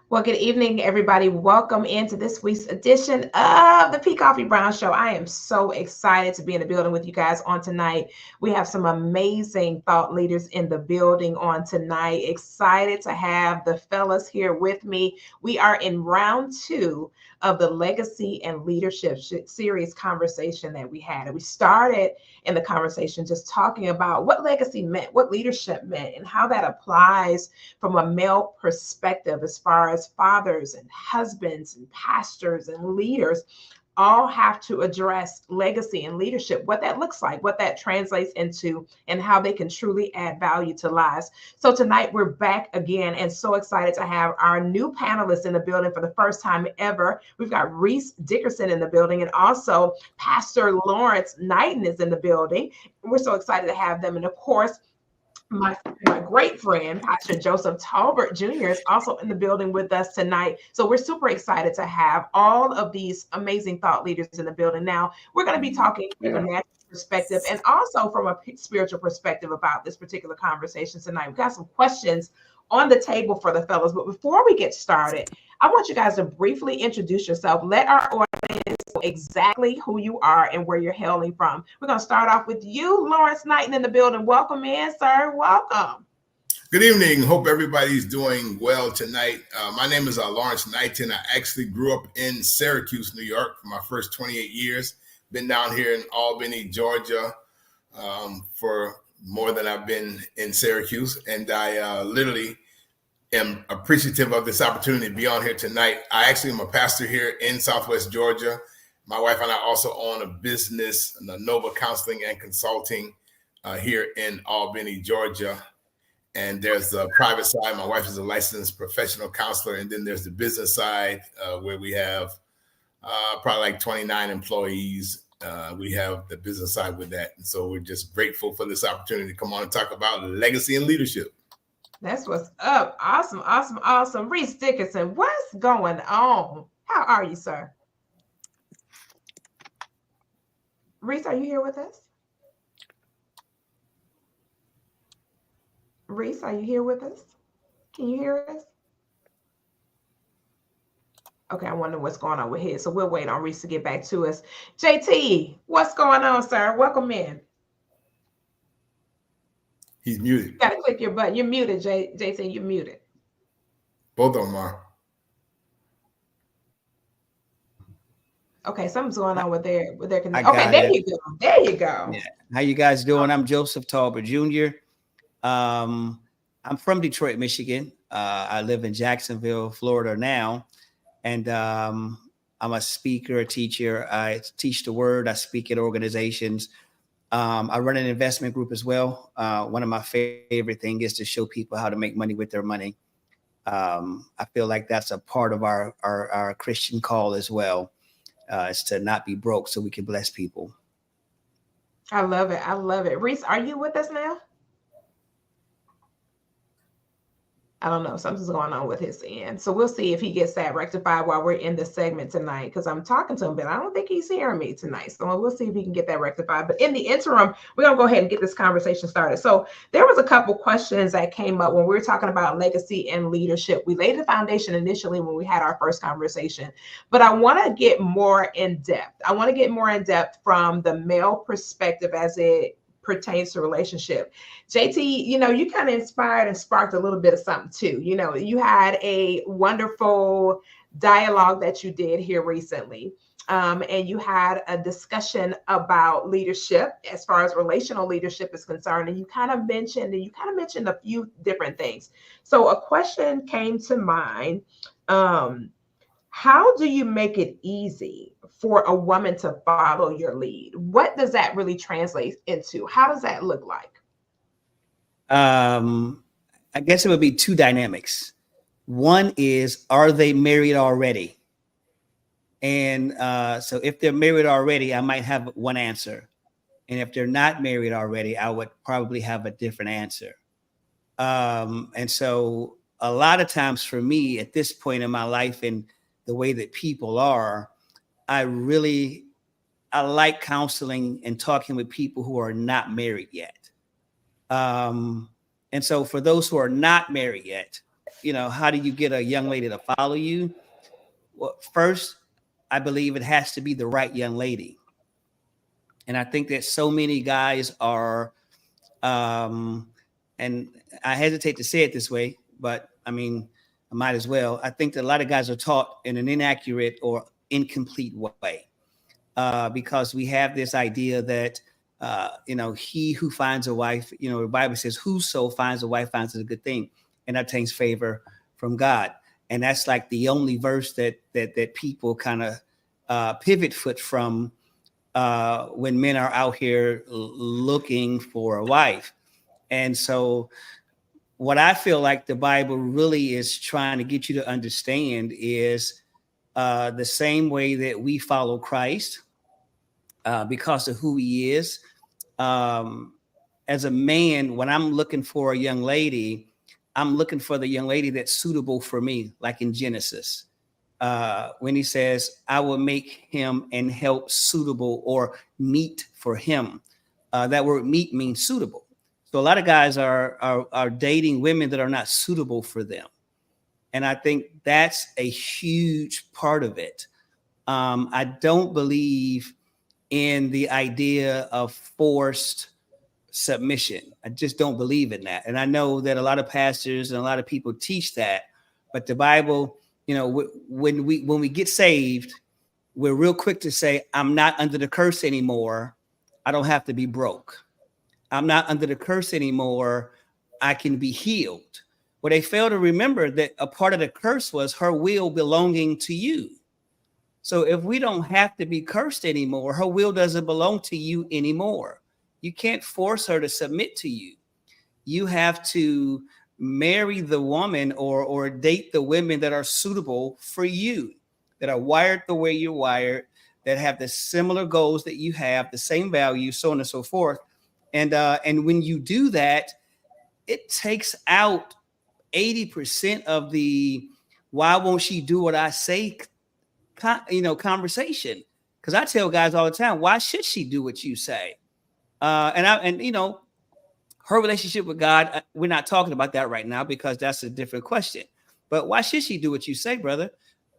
Well, good evening, everybody. Welcome into this week's edition of the P. Coffee Brown Show. I am so excited to be in the building with you guys on tonight. We have some amazing thought leaders in the building on tonight. Excited to have the fellas here with me. We are in round 2 of the Legacy and Leadership series conversation that we had. And we started in the conversation just talking about what legacy meant, what leadership meant, and how that applies from a male perspective as far as fathers and husbands and pastors and leaders all have to address legacy and leadership, what that looks like, what that translates into, and how they can truly add value to lives. So tonight we're back again and so excited to have our new panelists in the building for the first time ever. We've got Reese Dickerson in the building, and also Pastor Lawrence Knighton is in the building. We're so excited to have them. And of course, my great friend, Pastor Joseph Talbert Jr. is also in the building with us tonight. So we're super excited to have all of these amazing thought leaders in the building. Now, we're going to be talking from a natural perspective and also from a spiritual perspective about this particular conversation tonight. We've got some questions on the table for the fellows. But before we get started, I want you guys to briefly introduce yourself. Let our audience know exactly who you are and where you're hailing from. We're going to start off with you, Lawrence Knighton, in the building. Welcome in, sir. Welcome. Good evening. Hope everybody's doing well tonight. My name is Lawrence Knighton. I actually grew up in Syracuse, New York for my first 28 years. Been down here in Albany, Georgia for more than I've been in Syracuse. And I literally am appreciative of this opportunity to be on here tonight. I actually am a pastor here in Southwest Georgia. My wife and I also own a business, Nova Counseling and Consulting here in Albany, Georgia. And there's the private side. My wife is a licensed professional counselor. And then there's the business side where we have probably like 29 employees. We have the business side with that. And so we're just grateful for this opportunity to come on and talk about legacy and leadership. That's what's up. Awesome, awesome, awesome. Reese Dickerson, what's going on? How are you, sir? Reese, are you here with us? Reese, are you here with us? Can you hear us? Okay, I wonder what's going on with his. So we'll wait on Reese to get back to us. JT, what's going on, sir? Welcome in. He's muted. You got to click your button. You're muted, JT. You're muted. Both of them are. Okay, something's going on with their connection. Okay, there you go. There you go. Yeah. How you guys doing? I'm Joseph Talbert Jr. I'm from Detroit, Michigan. I live in Jacksonville, Florida now. And I'm a speaker, a teacher. I teach the word. I speak at organizations. I run an investment group as well. One of my favorite things is to show people how to make money with their money. I feel like that's a part of our Christian call as well, is to not be broke so we can bless people. I love it. I love it. Reese, are you with us now? I don't know. Something's going on with his end. So we'll see if he gets that rectified while we're in the segment tonight. Because I'm talking to him, but I don't think he's hearing me tonight. So we'll see if he can get that rectified. But in the interim, we're going to go ahead and get this conversation started. So there was a couple questions that came up when we were talking about legacy and leadership. We laid the foundation initially when we had our first conversation. But I want to get more in depth. I want to get more in depth from the male perspective as it pertains to relationship. JT, you kind of inspired and sparked a little bit of something too. You had a wonderful dialogue that you did here recently. And you had a discussion about leadership as far as relational leadership is concerned. And you kind of mentioned a few different things. So a question came to mind. How do you make it easy for a woman to follow your lead? What does that really translate into? How does that look like? I guess it would be two dynamics. One is, are they married already? And so if they're married already, I might have one answer. And if they're not married already, I would probably have a different answer. And so a lot of times for me at this point in my life and the way that people are, I like counseling and talking with people who are not married yet. And so for those who are not married yet, how do you get a young lady to follow you? Well, first, I believe it has to be the right young lady. And I think that so many guys are, and I hesitate to say it this way, but I mean, I might as well. I think that a lot of guys are taught in an inaccurate or incomplete way, because we have this idea that, he who finds a wife, the Bible says, whoso finds a wife finds a good thing and obtains favor from God. And that's like the only verse that people kind of pivot foot from when men are out here looking for a wife. And so what I feel like the Bible really is trying to get you to understand is the same way that we follow Christ because of who he is. As a man, when I'm looking for a young lady, I'm looking for the young lady that's suitable for me, like in Genesis. When he says, I will make him and help suitable or meet for him. That word meet means suitable. So a lot of guys are dating women that are not suitable for them. And I think that's a huge part of it. I don't believe in the idea of forced submission. I just don't believe in that. And I know that a lot of pastors and a lot of people teach that, but the Bible, when we get saved, we're real quick to say, I'm not under the curse anymore. I don't have to be broke. I'm not under the curse anymore. I can be healed. Well, they fail to remember that a part of the curse was her will belonging to you. So if we don't have to be cursed anymore, her will doesn't belong to you anymore. You can't force her to submit to you. You have to marry the woman or date the women that are suitable for you, that are wired the way you're wired, that have the similar goals that you have, the same values, so on and so forth. And when you do that, it takes out 80% of the why won't she do what I say, conversation. Because I tell guys all the time, why should she do what you say? Her relationship with God, we're not talking about that right now because that's a different question. But why should she do what you say, brother?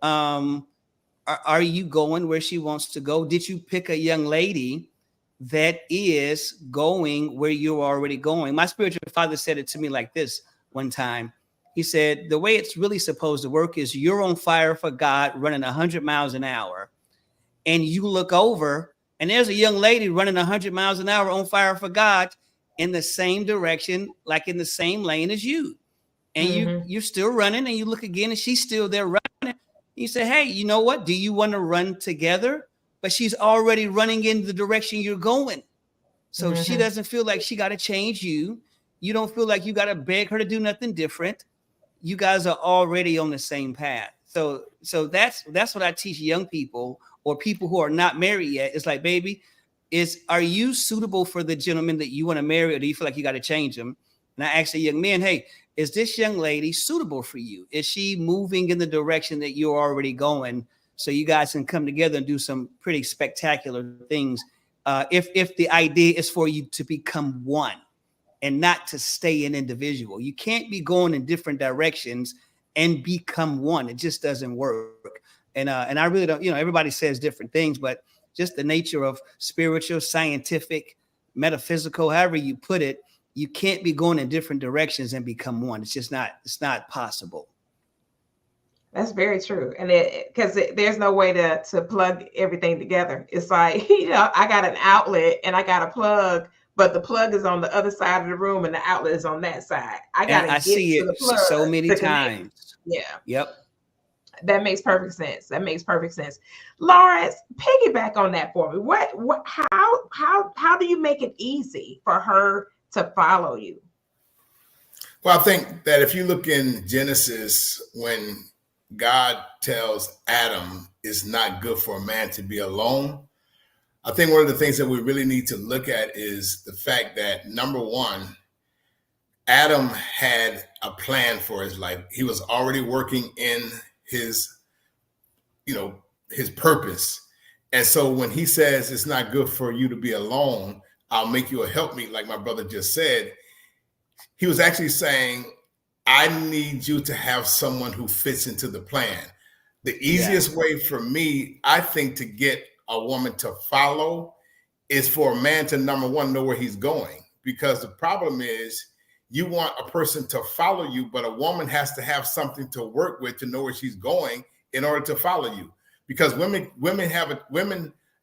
Are you going where she wants to go? Did you pick a young lady that is going where you're already going? My spiritual father said it to me like this one time. He said, the way it's really supposed to work is you're on fire for God running 100 miles an hour. And you look over and there's a young lady running 100 miles an hour on fire for God in the same direction, like in the same lane as you. And you're still running and you look again and she's still there running. You say, hey, you know what? Do you want to run together? But she's already running in the direction you're going. So she doesn't feel like she got to change you. You don't feel like you got to beg her to do nothing different. You guys are already on the same path. So that's what I teach young people or people who are not married yet. It's like, baby, are you suitable for the gentleman that you want to marry, or do you feel like you got to change him? And I ask the young men, hey, is this young lady suitable for you? Is she moving in the direction that you're already going? So you guys can come together and do some pretty spectacular things. If the idea is for you to become one and not to stay an individual, you can't be going in different directions and become one. It just doesn't work. And I really don't. Everybody says different things, but just the nature of spiritual, scientific, metaphysical, however you put it, you can't be going in different directions and become one. It's just not. It's not possible. That's very true. And because there's no way to plug everything together. It's like, I got an outlet and I got a plug, but the plug is on the other side of the room and the outlet is on that side. I got to get see to the plug so many times. Yeah. Yep. That makes perfect sense. Lawrence, piggyback on that for me. How do you make it easy for her to follow you? Well, I think that if you look in Genesis, when God tells Adam it's not good for a man to be alone, I think one of the things that we really need to look at is the fact that, number one, Adam had a plan for his life. He was already working in his purpose. And so when he says it's not good for you to be alone, I'll make you a helpmeet, like my brother just said, he was actually saying, I need you to have someone who fits into the plan. The easiest way for me, I think, to get a woman to follow is for a man to, number one, know where he's going. Because the problem is, you want a person to follow you, but a woman has to have something to work with to know where she's going in order to follow you. Because women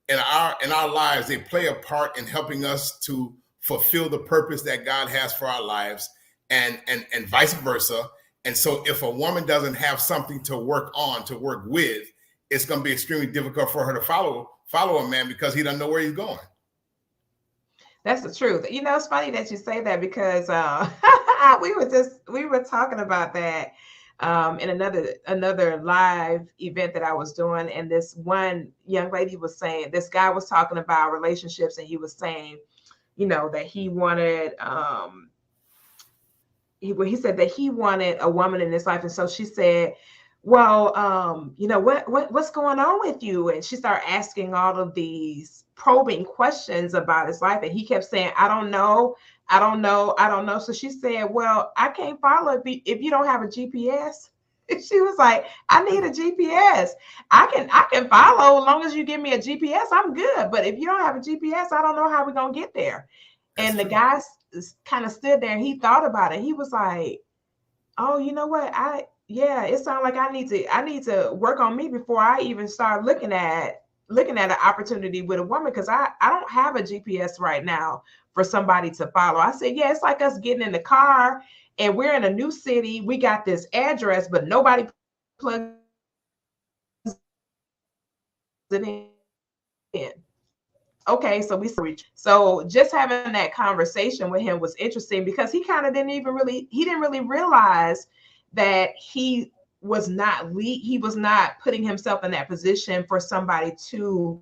in our lives, they play a part in helping us to fulfill the purpose that God has for our lives, and vice versa. And so if a woman doesn't have something to work with, it's going to be extremely difficult for her to follow a man, because he doesn't know where he's going. That's the truth. It's funny that you say that, because we were talking about that in another live event that I was doing, and this one young lady was saying, this guy was talking about relationships, and he was saying, that he wanted he said that he wanted a woman in his life, and so she said, well, what's going on with you? And she started asking all of these probing questions about his life, and he kept saying, I don't know. So she said, well, I can't follow if you don't have a GPS. She was like, I need a GPS. I can follow as long as you give me a GPS. I'm good. But if you don't have a GPS, I don't know how we're gonna get there. And the guy kind of stood there and he thought about it. He was like, oh, you know what? It sounds like I need to work on me before I even start looking at an opportunity with a woman, because I don't have a GPS right now for somebody to follow. I said, yeah, it's like us getting in the car and we're in a new city. We got this address, but nobody plugs it in. Okay, so just having that conversation with him was interesting, because he kind of didn't really realize that he was not putting himself in that position for somebody to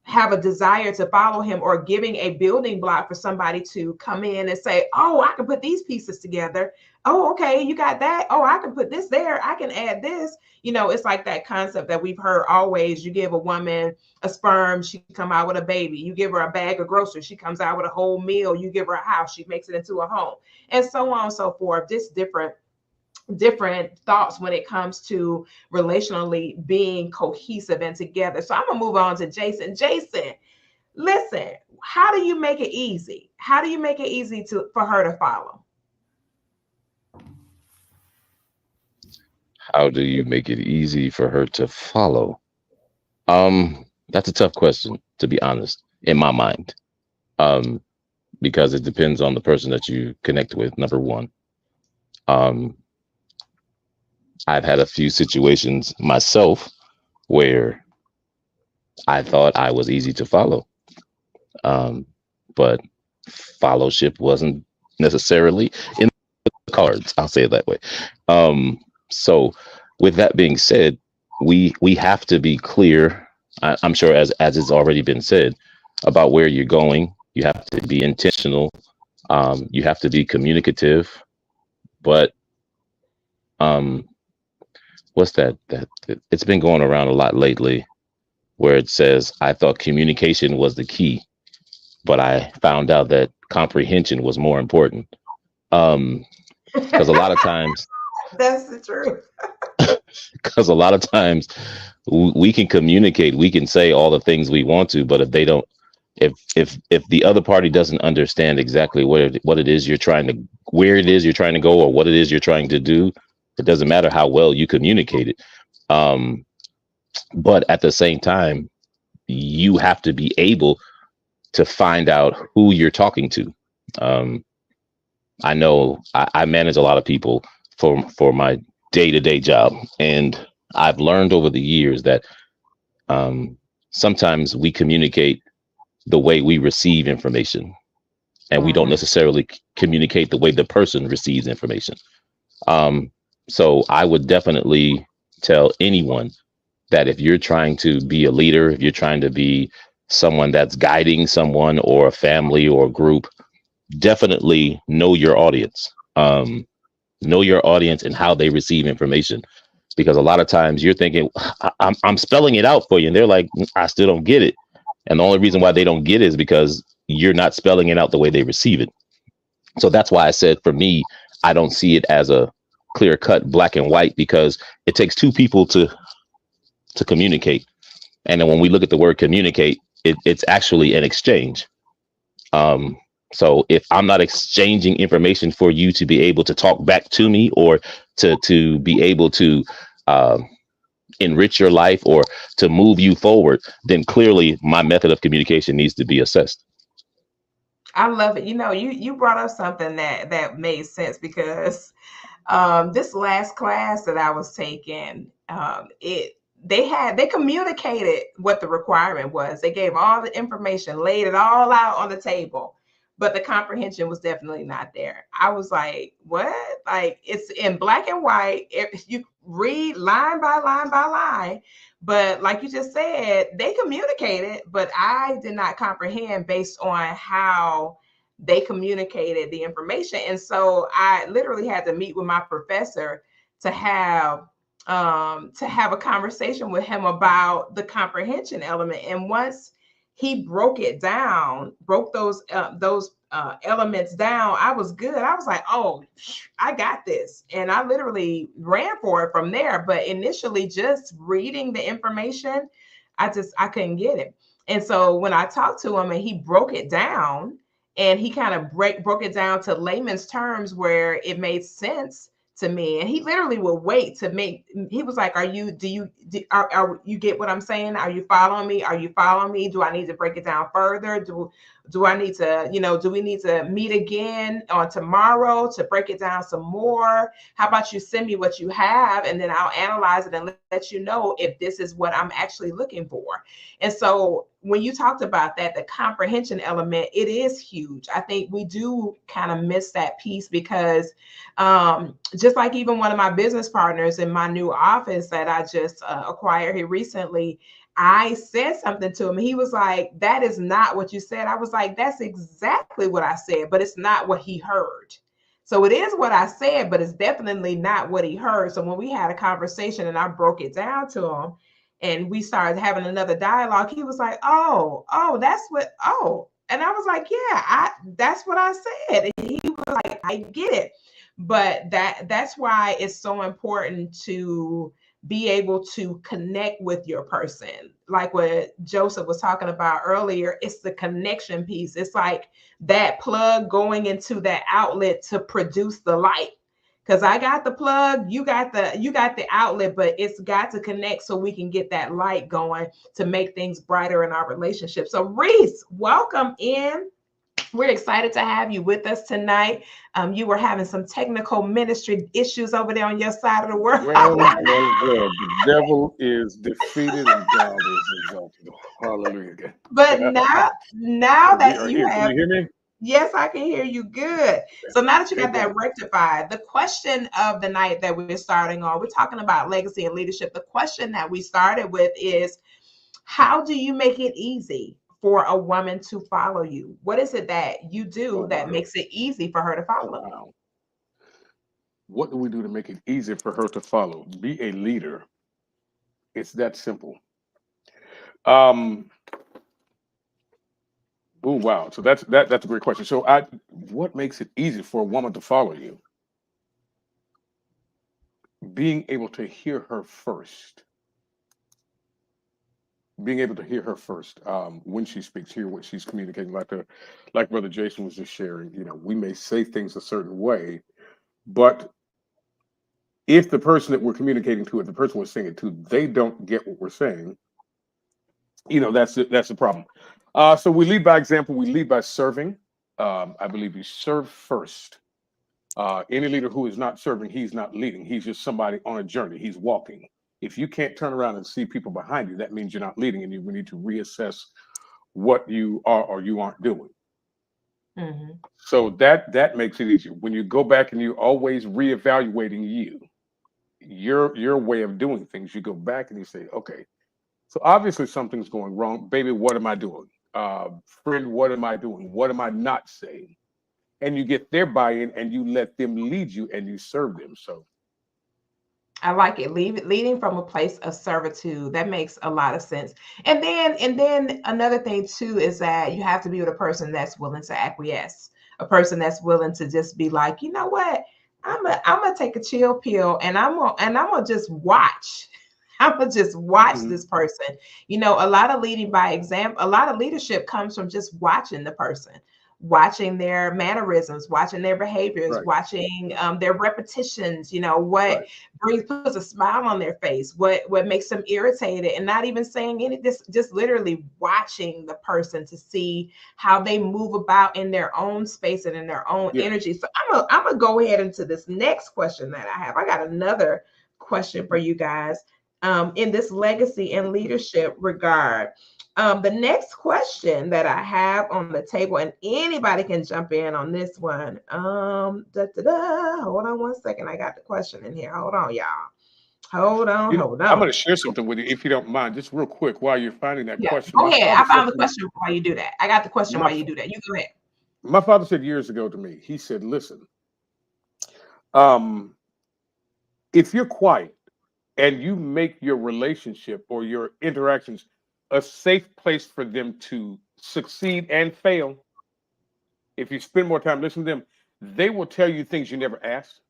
have a desire to follow him, or giving a building block for somebody to come in and say, oh, I can put these pieces together. Oh, okay, you got that. Oh, I can put this there. I can add this. It's like that concept that we've heard always. You give a woman a sperm, she come out with a baby. You give her a bag of groceries, she comes out with a whole meal. You give her a house, she makes it into a home, and so on and so forth. Just different thoughts when it comes to relationally being cohesive and together. So I'm gonna move on to Jason. Jason, listen, how do you make it easy? How do you make it easy for her to follow? How do you make it easy for her to follow? That's a tough question, to be honest, in my mind. Because it depends on the person that you connect with, number one. I've had a few situations myself where I thought I was easy to follow. but fellowship wasn't necessarily in the cards. I'll say it that way. So with that being said, we have to be clear. I'm sure as it's already been said about where you're going. You have to be intentional. You have to be communicative. But um, what's that? It's been going around a lot lately, where it says, "I thought communication was the key, but I found out that comprehension was more important." Because a lot of times, That's the truth. because a lot of times we can communicate, we can say all the things we want to, but if they don't, if the other party doesn't understand exactly what it is you're trying to, where it is you're trying to go, or what it is you're trying to do, it doesn't matter how well you communicate it. Um, but at the same time, you have to be able to find out who you're talking to. Um, I know I manage a lot of people for my day-to-day job, and I've learned over the years that sometimes we communicate the way we receive information, and we don't necessarily communicate the way the person receives information. So I would definitely tell anyone that if you're trying to be a leader, if you're trying to be someone that's guiding someone or a family or a group, definitely know your audience. Know your audience and how they receive information. Because a lot of times you're thinking, I'm spelling it out for you. And they're like, I still don't get it. And the only reason why they don't get it is because you're not spelling it out the way they receive it. So that's why I said, for me, I don't see it as a clear cut black and white, because it takes two people to communicate. And then when we look at the word communicate, it's actually an exchange. So if I'm not exchanging information for you to be able to talk back to me, or to be able to enrich your life or to move you forward, then clearly my method of communication needs to be assessed. I love it. You know, you brought up something that made sense, because this last class that I was taking, they communicated what the requirement was. They gave all the information, laid it all out on the table, but the comprehension was definitely not there. I was like, what? Like, it's in black and white. If you read line by line by line, but like you just said, they communicated, but I did not comprehend based on how they communicated the information. And so I literally had to meet with my professor to have a conversation with him about the comprehension element. And once he broke it down, broke those elements down, I was good. I was like, oh, I got this. And I literally ran for it from there. But initially, just reading the information, I couldn't get it. And so when I talked to him and he broke it down, and he kind of broke it down to layman's terms where it made sense to me. And he literally would wait to make, he was like, are you get what I'm saying? Are you following me? Are you following me? Do I need to break it down further? Do I need to, do we need to meet again on tomorrow to break it down some more? How about you send me what you have, and then I'll analyze it and let you know if this is what I'm actually looking for. And so when you talked about that, the comprehension element, it is huge. I think we do kind of miss that piece, because just like even one of my business partners in my new office that I just acquired here recently, I said something to him. He was like, that is not what you said. I was like, that's exactly what I said, but it's not what he heard. So it is what I said, but it's definitely not what he heard. So when we had a conversation and I broke it down to him and we started having another dialogue, he was like, oh, that's what, oh. And I was like, yeah, that's what I said. And he was like, I get it. But that's why it's so important to be able to connect with your person. Like what Joseph was talking about earlier, it's the connection piece. It's like that plug going into that outlet to produce the light. Because I got the plug, you got the outlet, but it's got to connect so we can get that light going to make things brighter in our relationship. So Reese, welcome in. We're excited to have you with us tonight. You were having some technical ministry issues over there on your side of the world. Well. The devil is defeated and God is exalted. Hallelujah. But now We that are you here. Can have, you hear me? yes, I can hear you good. So now that you got Thank that God. rectified, the question of the night that we're starting on, we're talking about legacy and leadership. The question that we started with is, how do you make it easy for a woman to follow you? What is it that you do that makes it easy for her to follow you? Wow. What do we do to make it easier for her to follow? Be a leader. It's that simple. Um, oh wow. So that's a great question. So what makes it easy for a woman to follow you? Being able to hear her first. Being able to hear her first when she speaks, hear what she's communicating. Like Brother Jason was just sharing. We may say things a certain way, but if the person that we're communicating to, if the person we're saying it to, they don't get what we're saying, that's the problem. So we lead by example. We lead by serving. I believe you serve first. Any leader who is not serving, he's not leading. He's just somebody on a journey. He's walking. If you can't turn around and see people behind you, that means you're not leading, and we need to reassess what you are or you aren't doing. Mm-hmm. So that makes it easier. When you go back and you're always reevaluating your way of doing things, you go back and you say, okay, so obviously something's going wrong. Baby, what am I doing? Friend, what am I doing? What am I not saying? And you get their buy-in and you let them lead you and you serve them. So I like it. Leading from a place of servitude. That makes a lot of sense. And then another thing too is that you have to be with a person that's willing to acquiesce, a person that's willing to just be like, you know what, I'm gonna take a chill pill and I'm gonna just watch. I'm gonna just watch this person. A lot of leading by example, a lot of leadership comes from just watching the person, watching their mannerisms, watching their behaviors, right, watching their repetitions, what right, puts a smile on their face, what makes them irritated, and not even saying any, just literally watching the person to see how they move about in their own space and in their own yeah. energy. So I'm gonna go ahead into this next question that I have. I got another question for you guys in this legacy and leadership regard. The next question that I have on the table, and anybody can jump in on this one. Hold on one second. I got the question in here. Hold on, y'all. Hold on. I'm going to share something with you if you don't mind, just real quick while you're finding that Yeah, question. go My ahead. father I found said the question while you do that. I got the question my, while you do that. You go ahead. my father said years ago to me, he said, listen, if you're quiet and you make your relationship or your interactions a safe place for them to succeed and fail, if you spend more time listening to them, they will tell you things you never asked.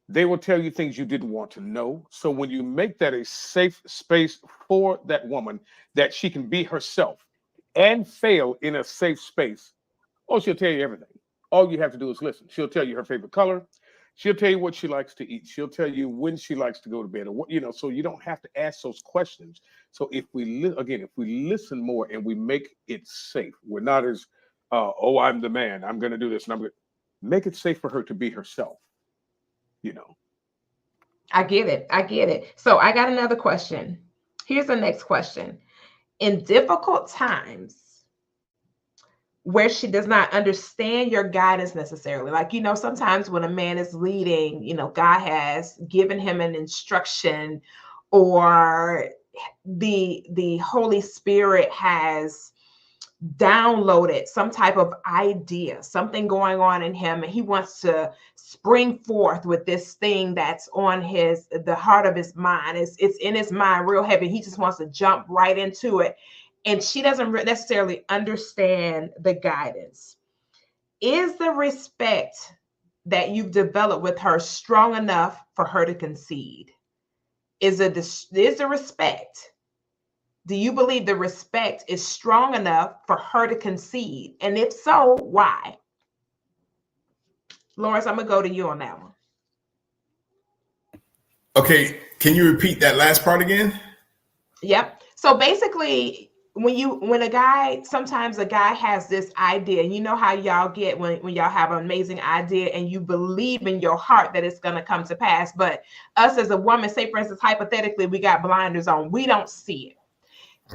They will tell you things you didn't want to know. So when you make that a safe space for that woman, that she can be herself and fail in a safe space, oh, she'll tell you everything. All you have to do is listen. She'll tell you her favorite color. She'll tell you what she likes to eat. She'll tell you when she likes to go to bed, or what, so you don't have to ask those questions. So if if we listen more and we make it safe, we're not as, oh, I'm the man, I'm going to do this, and I'm going to make it safe for her to be herself. I get it. So I got another question. Here's the next question. In difficult times, where she does not understand your guidance necessarily. Like, sometimes when a man is leading, God has given him an instruction, or the Holy Spirit has downloaded some type of idea, something going on in him, and he wants to spring forth with this thing that's on the heart of his mind. It's in his mind real heavy. He just wants to jump right into it. And she doesn't necessarily understand the guidance. Is the respect that you've developed with her strong enough for her to concede? Is the respect? Do you believe the respect is strong enough for her to concede? And if so, why? Lawrence, I'm going to go to you on that one. Okay, can you repeat that last part again? Yep. So basically, when a guy, sometimes a guy has this idea, you know how y'all get when y'all have an amazing idea and you believe in your heart that it's going to come to pass, but us as a woman, say for instance, hypothetically, we got blinders on, we don't see it.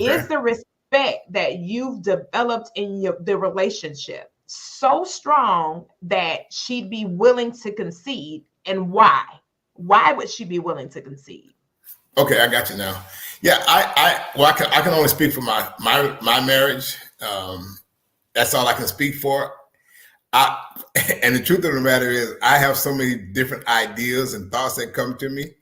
Okay. Is the respect that you've developed in the relationship so strong that she'd be willing to concede, and why would she be willing to concede? Okay, I got you now. Yeah, I can only speak for my marriage. That's all I can speak for. And the truth of the matter is, I have so many different ideas and thoughts that come to me.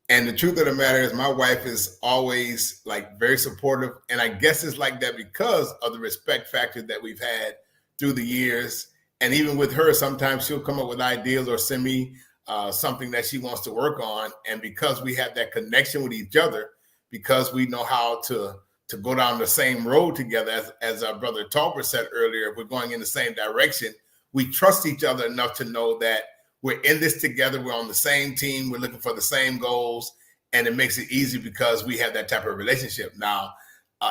And the truth of the matter is, my wife is always like very supportive. And I guess it's like that because of the respect factor that we've had through the years. And even with her, sometimes she'll come up with ideas or send me something that she wants to work on. And because we have that connection with each other, because we know how to go down the same road together, as our brother Talbert said earlier, if we're going in the same direction, we trust each other enough to know that we're in this together. We're on the same team. We're looking for the same goals. And it makes it easy because we have that type of relationship. Now,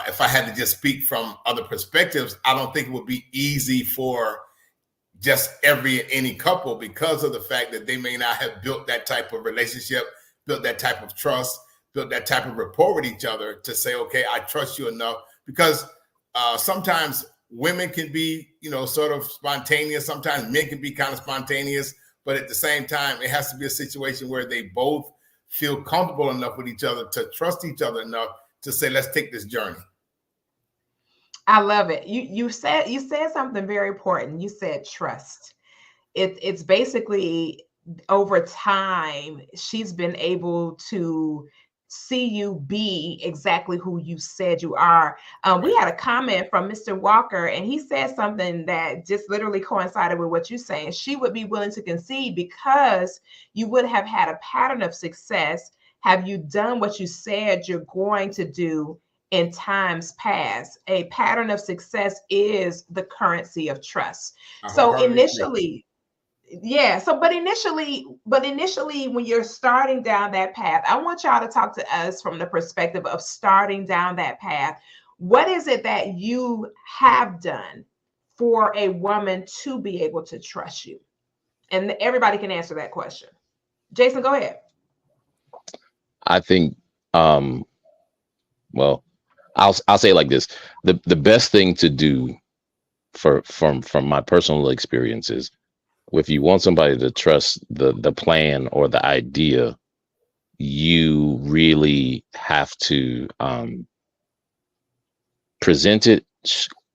if I had to just speak from other perspectives, I don't think it would be easy for just any couple, because of the fact that they may not have built that type of relationship, built that type of trust, built that type of rapport with each other to say, okay, I trust you enough. Because sometimes women can be, sort of spontaneous. Sometimes men can be kind of spontaneous. But at the same time, it has to be a situation where they both feel comfortable enough with each other to trust each other enough to say, let's take this journey. I love it. You said something very important. You said trust. It's basically over time, she's been able to see you be exactly who you said you are. We had a comment from Mr. Walker, and he said something that just literally coincided with what you're saying. She would be willing to concede because you would have had a pattern of success. Have you done what you said you're going to do in times past? A pattern of success is the currency of trust. So initially, yeah. So, but initially, when you're starting down that path, I want y'all to talk to us from the perspective of starting down that path. What is it that you have done for a woman to be able to trust you? And everybody can answer that question. Jason, go ahead. I think, well, I'll say it like this: the best thing to do from my personal experiences, if you want somebody to trust the plan or the idea, you really have to present it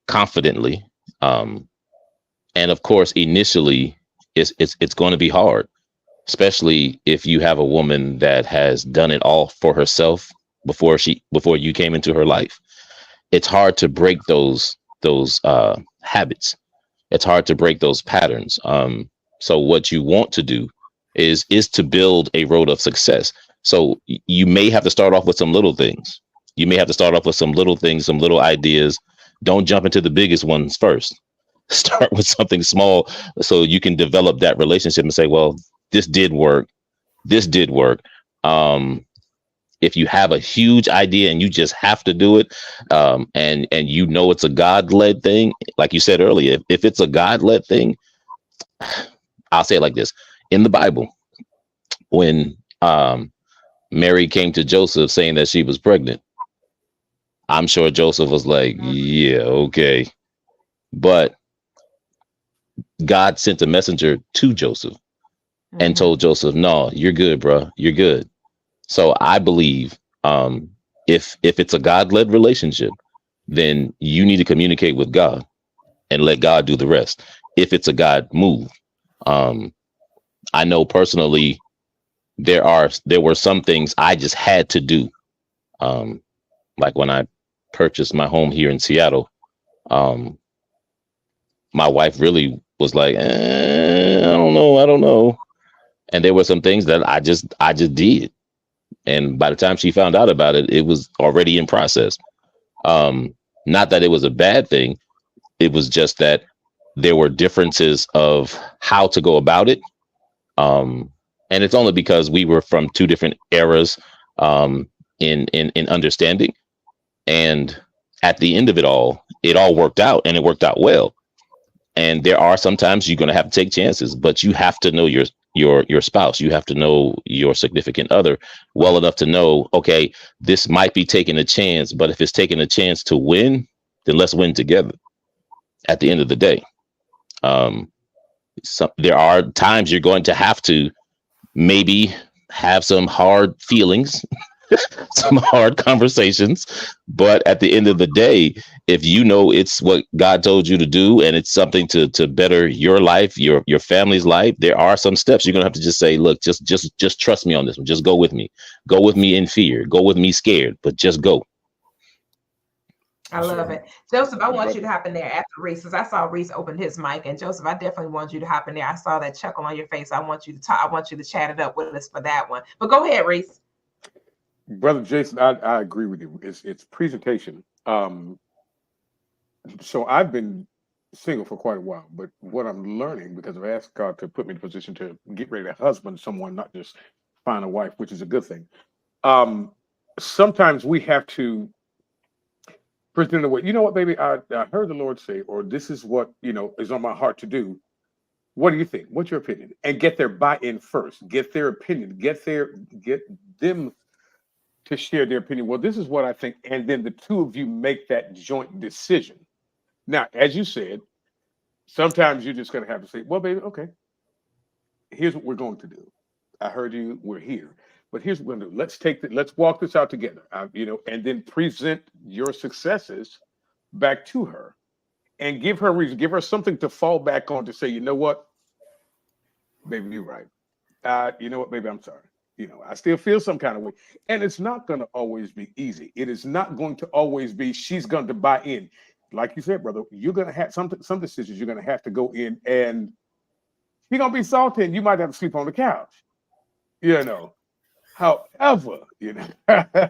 confidently, and of course, initially, it's going to be hard, especially if you have a woman that has done it all for herself before you came into her life. It's hard to break those habits. It's hard to break those patterns. So what you want to do is to build a road of success. So you may have to start off with some little things. You may have to start off with some little things, some little ideas. Don't jump into the biggest ones first. Start with something small so you can develop that relationship and say, well, this did work. This did work. If you have a huge idea and you just have to do it, and it's a God-led thing, like you said earlier, if it's a God-led thing, I'll say it like this. In the Bible, when Mary came to Joseph saying that she was pregnant, I'm sure Joseph was like, yeah, okay. But God sent a messenger to Joseph and told Joseph, no, you're good, bro. You're good. So I believe if it's a God-led relationship, then you need to communicate with God and let God do the rest. If it's a God move, I know personally there were some things I just had to do. Like when I purchased my home here in Seattle, my wife really was like, I don't know. And there were some things that I just did. And by the time she found out about it, it was already in process. Not that it was a bad thing. It was just that there were differences of how to go about it. And it's only because we were from two different eras in understanding. And at the end of it all worked out, and it worked out well. And there are sometimes you're going to have to take chances, but you have to know your spouse. You have to know your significant other well enough to know, okay, this might be taking a chance, but if it's taking a chance to win, then let's win together at the end of the day. um there are times you're going to have to maybe have some hard feelings, some hard conversations. But at the end of the day, if you know it's what God told you to do and it's something to better your life, your family's life, there are some steps you're gonna have to just say, look, just trust me on this one. Just go with me. Go with me in fear. Go with me scared, but just go. I love it. Joseph, I want you to hop in there after Reese, because I saw Reese open his mic. And Joseph, I definitely want you to hop in there. I saw that chuckle on your face. I want you to talk. I want you to chat it up with us for that one. But go ahead, Reese. Brother Jason, I agree with you. It's presentation. So I've been single for quite a while, but what I'm learning, because I've asked God to put me in a position to get ready to husband someone, not just find a wife, which is a good thing. Sometimes we have to present a way. You know what, baby? I heard the Lord say, or this is what is on my heart to do. What do you think? What's your opinion? And get their buy-in first. Get their opinion. Get them to share their opinion. Well, this is what I think, and then the two of you make that joint decision. Now, as you said, sometimes you're just going to have to say, well, baby, okay, here's what we're going to do. I heard you, we're here, but here's what we're going to do. Let's walk this out together, and then present your successes back to her and give her reason, give her something to fall back on to say, you know what, baby, you're right. You know what, baby, I'm sorry. I still feel some kind of way. And it's not going to always be easy. It is not going to always be, she's going to buy in. Like you said, brother, you're going to have some decisions you're going to have to go in, and you're going to be salty, and you might have to sleep on the couch, However,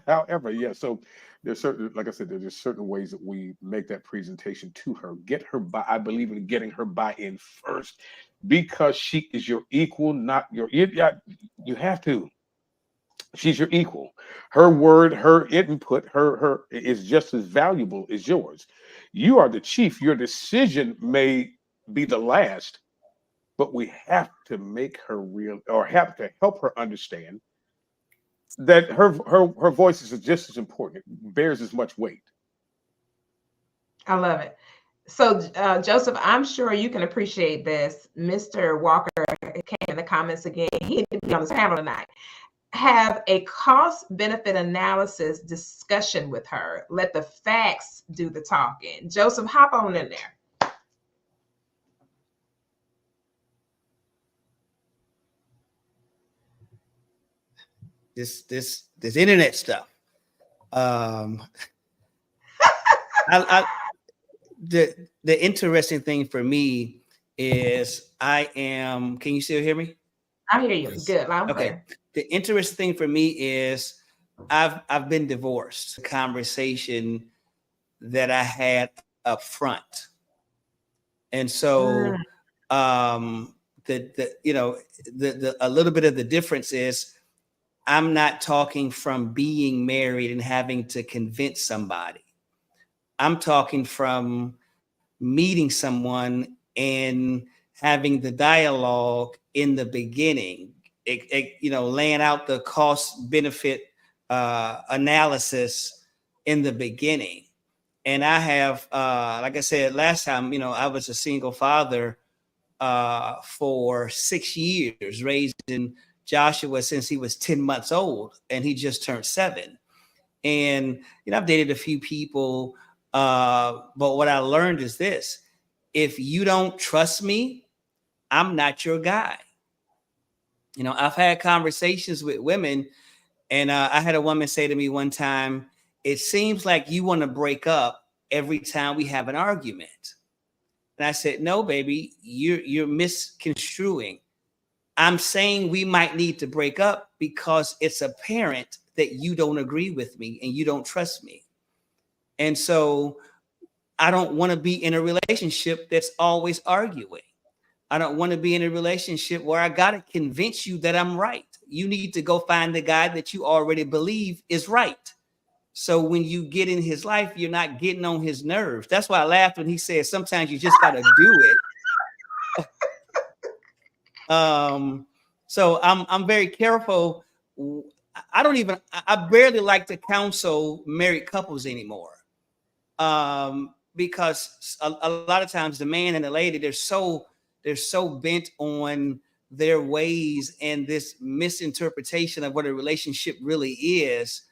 however, yeah. So there's certain, like I said, there's just certain ways that we make that presentation to her. Get her I believe in getting her buy-in first, because she is your equal, not your. You have to. She's your equal. Her word, her input, her is just as valuable as yours. You are the chief. Your decision may be the last, but we have to make her real, or have to help her understand that her voice is just as important. It bears as much weight. I love it. So, Joseph, I'm sure you can appreciate this. Mr. Walker came in the comments again. He didn't be on this panel tonight. Have a cost benefit analysis discussion with her. Let the facts do the talking. Joseph, hop on in there. This internet stuff. The interesting thing for me is I am. Can you still hear me? I hear you. Good. Loud and clear. The interesting thing for me is I've been divorced. The conversation that I had up front, and so the a little bit of the difference is I'm not talking from being married and having to convince somebody. I'm talking from meeting someone and having the dialogue in the beginning, laying out the cost benefit analysis in the beginning. And I have, like I said last time, I was a single father for 6 years, raising Joshua since he was 10 months old, and he just turned 7. And, I've dated a few people, but what I learned is this: if you don't trust me, I'm not your guy. I've had conversations with women, and I had a woman say to me one time, it seems like you want to break up every time we have an argument. And I said, no, baby, you're misconstruing. I'm saying we might need to break up because it's apparent that you don't agree with me and you don't trust me. And so I don't want to be in a relationship that's always arguing. I don't want to be in a relationship where I got to convince you that I'm right. You need to go find the guy that you already believe is right. So when you get in his life, you're not getting on his nerves. That's why I laughed when he said sometimes you just got to do it. So I'm very careful. I barely like to counsel married couples anymore. Because a lot of times the man and the lady, they're so bent on their ways and this misinterpretation of what a relationship really is,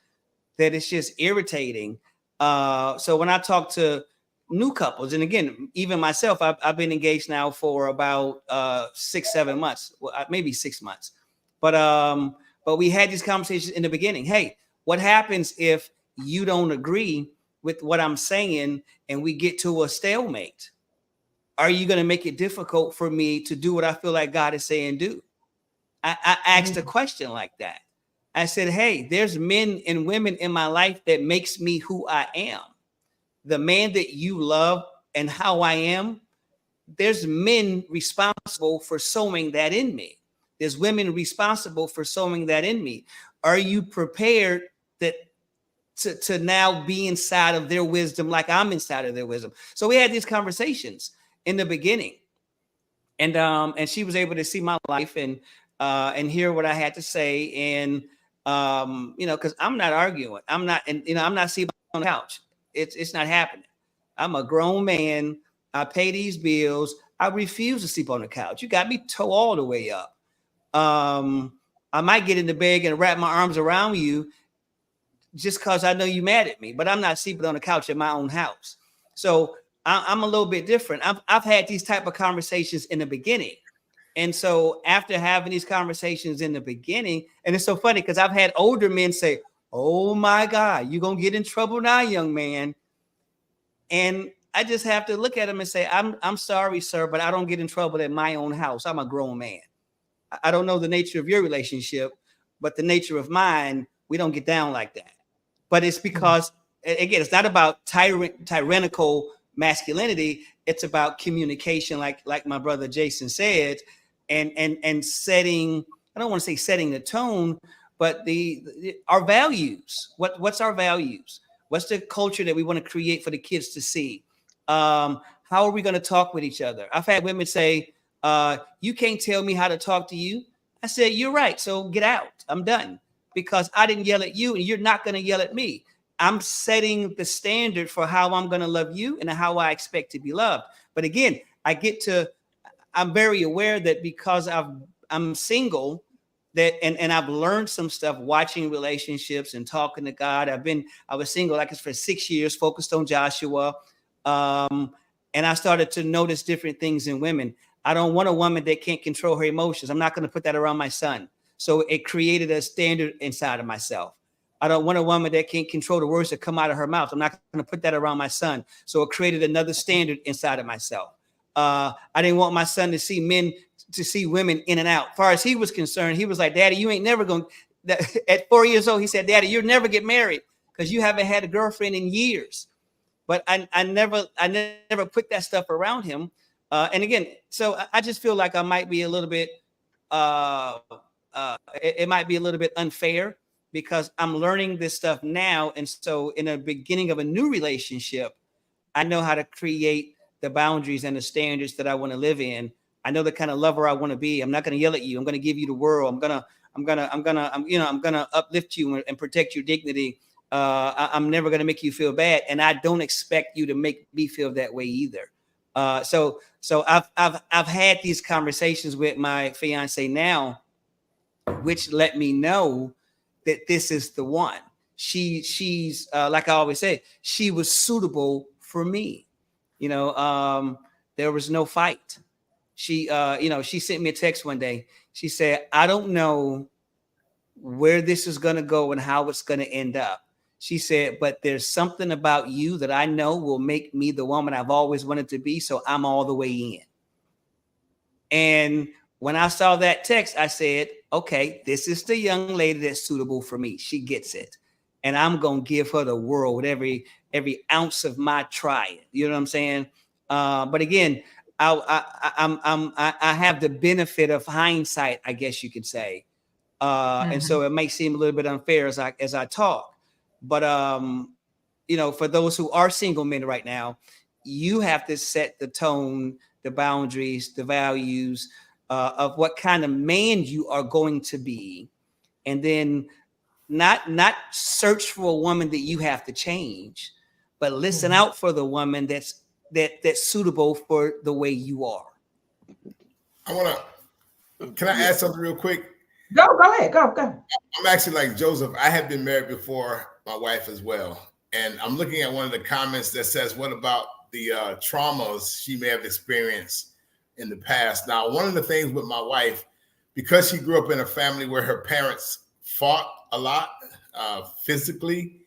that it's just irritating. So when I talk to new couples, and again, even myself, I've been engaged now for about 6-7 months, well, maybe 6 months, but we had these conversations in the beginning. Hey, what happens if you don't agree with what I'm saying and we get to a stalemate? Are you going to make it difficult for me to do what I feel like God is saying do? I asked a question like that. I said, hey, there's men and women in my life that makes me who I am. The man that you love and how I am, there's men responsible for sowing that in me. There's women responsible for sowing that in me. Are you prepared that to now be inside of their wisdom like I'm inside of their wisdom? So we had these conversations in the beginning. And she was able to see my life and hear what I had to say. And because I'm not arguing. I'm not sleeping on the couch. It's not happening. I'm a grown man. I pay these bills. I refuse to sleep on the couch. You got me toe all the way up. I might get in the bed and wrap my arms around you just because I know you mad at me, but I'm not sleeping on the couch in my own house. So I'm a little bit different. I've had these type of conversations in the beginning. And so after having these conversations in the beginning, and it's so funny because I've had older men say, oh my God, you're going to get in trouble now, young man. And I just have to look at him and say, I'm sorry, sir, but I don't get in trouble at my own house. I'm a grown man. I don't know the nature of your relationship, but the nature of mine, we don't get down like that. But it's because, again, it's not about tyrannical masculinity. It's about communication, like my brother Jason said, and setting. I don't want to say setting the tone, but our values. What's our values? What's the culture that we want to create for the kids to see? How are we going to talk with each other? I've had women say, "You can't tell me how to talk to you." I said, "You're right. So get out. I'm done." Because I didn't yell at you and you're not going to yell at me. I'm setting the standard for how I'm going to love you and how I expect to be loved. But again, I'm very aware that because I'm single, that and I've learned some stuff watching relationships and talking to God. I was single like for 6 years, focused on Joshua. And I started to notice different things in women. I don't want a woman that can't control her emotions. I'm not going to put that around my son. So it created a standard inside of myself. I don't want a woman that can't control the words that come out of her mouth. I'm not going to put that around my son. So it created another standard inside of myself. I didn't want my son to see women in and out. As far as he was concerned, he was like, "Daddy, you ain't never going to," at 4 years old, he said, "Daddy, you'll never get married because you haven't had a girlfriend in years." But I never put that stuff around him. And again, so I just feel like I might be a little bit, it might be a little bit unfair because I'm learning this stuff now. And so in the beginning of a new relationship, I know how to create the boundaries and the standards that I want to live in. I know the kind of lover I want to be. I'm not going to yell at you. I'm going to give you the world. I'm going to uplift you and protect your dignity. I'm never going to make you feel bad. And I don't expect you to make me feel that way either. So I've had these conversations with my fiance now, which let me know that this is the one. She's like I always say, she was suitable for me. There was no fight. She sent me a text one day. She said, "I don't know where this is going to go and how it's going to end up." She said, "But there's something about you that I know will make me the woman I've always wanted to be. So I'm all the way in." And when I saw that text, I said, "Okay, this is the young lady that's suitable for me. She gets it. And I'm going to give her the world with every ounce of my trying." You know what I'm saying? But again, I have the benefit of hindsight, I guess you could say. And so it may seem a little bit unfair as I talk, But for those who are single men right now, you have to set the tone, the boundaries, the values of what kind of man you are going to be, and then not search for a woman that you have to change, but listen out for the woman that's suitable for the way you are. Can I add something real quick? Go ahead. Go. I'm actually like Joseph. I have been married before my wife as well. And I'm looking at one of the comments that says, what about the traumas she may have experienced in the past? Now, one of the things with my wife, because she grew up in a family where her parents fought a lot physically,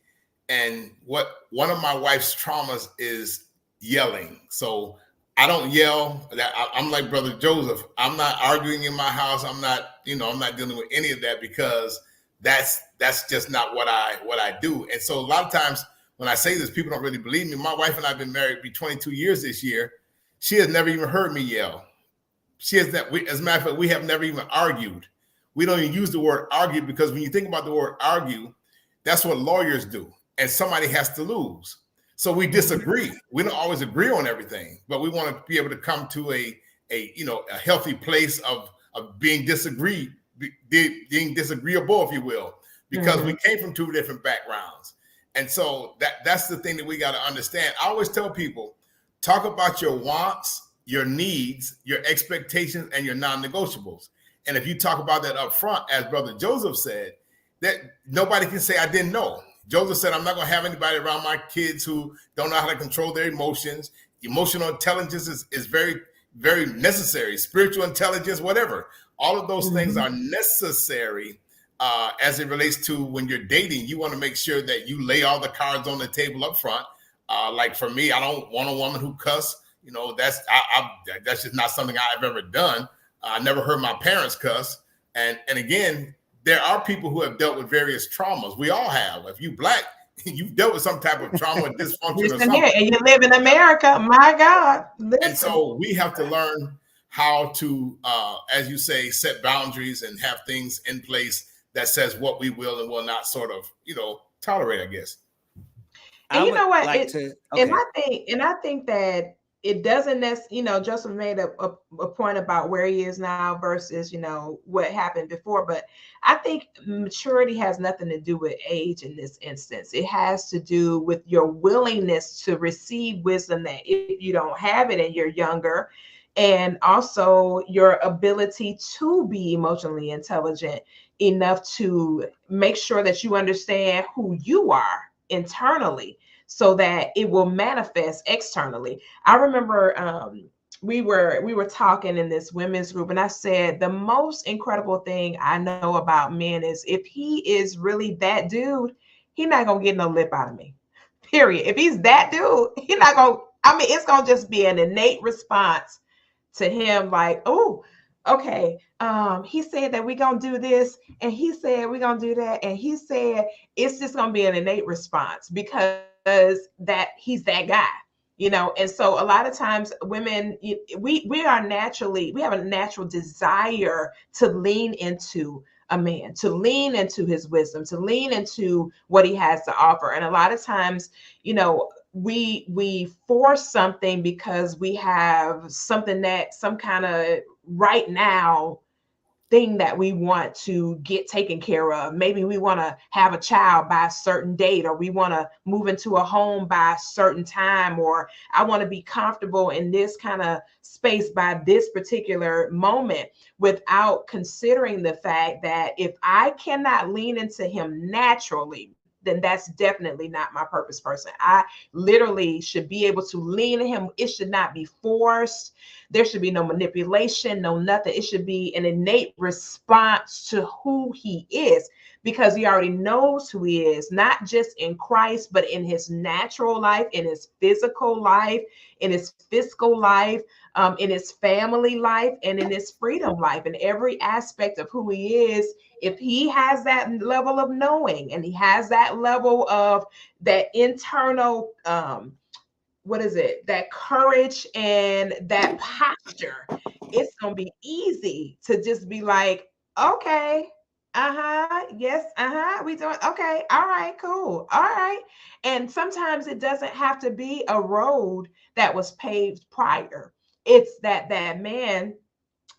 and one of my wife's traumas is yelling. So I don't yell. I'm like Brother Joseph. I'm not arguing in my house. I'm not dealing with any of that, because that's just not what I do. And so a lot of times when I say this, people don't really believe me. My wife and I have been married 22 years this year. She has never even heard me yell. She has that. As a matter of fact, we have never even argued. We don't even use the word argue, because when you think about the word argue, that's what lawyers do, and somebody has to lose. So we disagree. We don't always agree on everything, but we want to be able to come to a healthy place of being disagreeable, if you will, because we came from two different backgrounds. And so that's the thing that we got to understand. I always tell people, talk about your wants, your needs, your expectations, and your non-negotiables. And if you talk about that up front, as Brother Joseph said, that nobody can say I didn't know. Joseph said, I'm not going to have anybody around my kids who don't know how to control their emotions. Emotional intelligence is very, very necessary. Spiritual intelligence, whatever. All of those things are necessary as it relates to when you're dating. You want to make sure that you lay all the cards on the table up front. Like for me, I don't want a woman who cuss. That's just not something I've ever done. I never heard my parents cuss. And again, there are people who have dealt with various traumas. We all have. If you Black, you've dealt with some type of trauma, dysfunction, or something. Here, and you live in America, my God. Listen. And so we have to learn how to, as you say, set boundaries and have things in place that says what we will and will not sort of, tolerate, I guess. And you know what? And I think that it doesn't necessarily, Joseph made a point about where he is now versus, what happened before. But I think maturity has nothing to do with age in this instance. It has to do with your willingness to receive wisdom that if you don't have it and you're younger, and also your ability to be emotionally intelligent enough to make sure that you understand who you are internally, so that it will manifest externally. I remember we were talking in this women's group, and I said the most incredible thing I know about men is if he is really that dude, he's not gonna get no lip out of me. Period. If he's that dude, he's not gonna. I mean, it's gonna just be an innate response to him, like, oh, okay. He said that we're gonna do this, and he said we're gonna do that, and he said it's just gonna be an innate response because that he's that guy, and so a lot of times women, we have a natural desire to lean into a man, to lean into his wisdom, to lean into what he has to offer. And a lot of times, we force something because we have some kind of right now thing that we want to get taken care of. Maybe we want to have a child by a certain date, or we want to move into a home by a certain time, or I want to be comfortable in this kind of space by this particular moment, without considering the fact that if I cannot lean into him naturally, then that's definitely not my purpose person. I literally should be able to lean on him. It should not be forced. There should be no manipulation, no nothing. It should be an innate response to who he is, because he already knows who he is, not just in Christ, but in his natural life, in his physical life, in his fiscal life, in his family life, and in his freedom life, in every aspect of who he is. If he has that level of knowing, and he has that level of that internal, that courage and that posture, it's going to be easy to just be like, okay, Yes. We doing okay. All right, cool. All right. And sometimes it doesn't have to be a road that was paved prior. It's that man,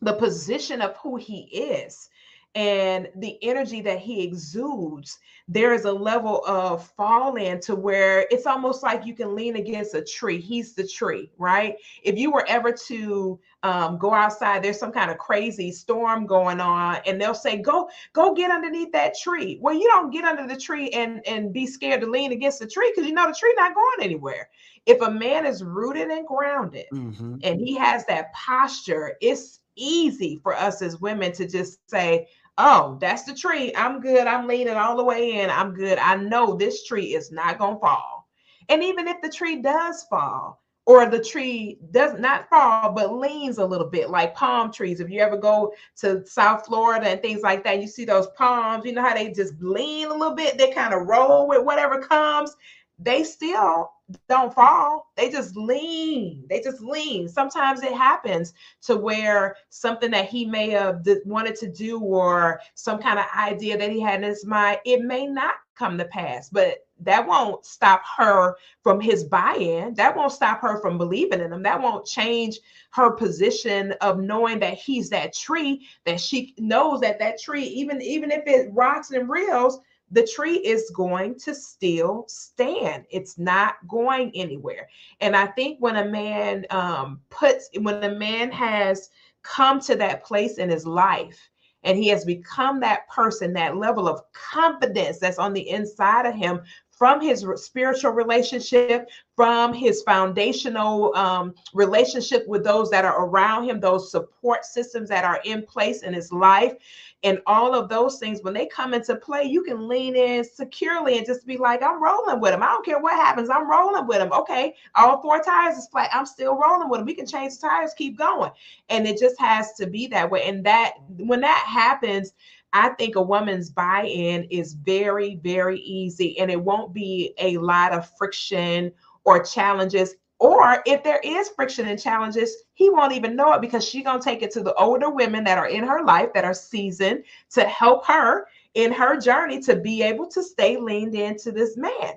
the position of who he is and the energy that he exudes. There is a level of fall in to where it's almost like you can lean against a tree. He's the tree, right? If you were ever to go outside, there's some kind of crazy storm going on, and they'll say, go get underneath that tree. Well, you don't get under the tree and be scared to lean against the tree, because you know the tree not going anywhere. If a man is rooted and grounded, and he has that posture, it's easy for us as women to just say, oh, that's the tree. I'm good. I'm leaning all the way in. I'm good. I know this tree is not going to fall. And even if the tree does fall, or the tree does not fall, but leans a little bit, like palm trees. If you ever go to South Florida and things like that, you see those palms, you know how they just lean a little bit, they kind of roll with whatever comes. They still don't fall. They just lean. They just lean. Sometimes it happens to where something that he may have wanted to do, or some kind of idea that he had in his mind, it may not come to pass, but that won't stop her from his buy-in. That won't stop her from believing in him. That won't change her position of knowing that he's that tree, that she knows that that tree, even if it rocks and reels, the tree is going to still stand. It's not going anywhere. And I think when a man when a man has come to that place in his life, and he has become that person, that level of confidence that's on the inside of him, from his spiritual relationship, from his foundational relationship with those that are around him, those support systems that are in place in his life, and all of those things, when they come into play, you can lean in securely and just be like, I'm rolling with him. I don't care what happens. I'm rolling with him. Okay, all four tires is flat. I'm still rolling with him. We can change the tires, keep going. And it just has to be that way. And that when that happens, I think a woman's buy-in is very, very easy, and it won't be a lot of friction or challenges. Or if there is friction and challenges, he won't even know it, because she's going to take it to the older women that are in her life, that are seasoned, to help her in her journey to be able to stay leaned into this man,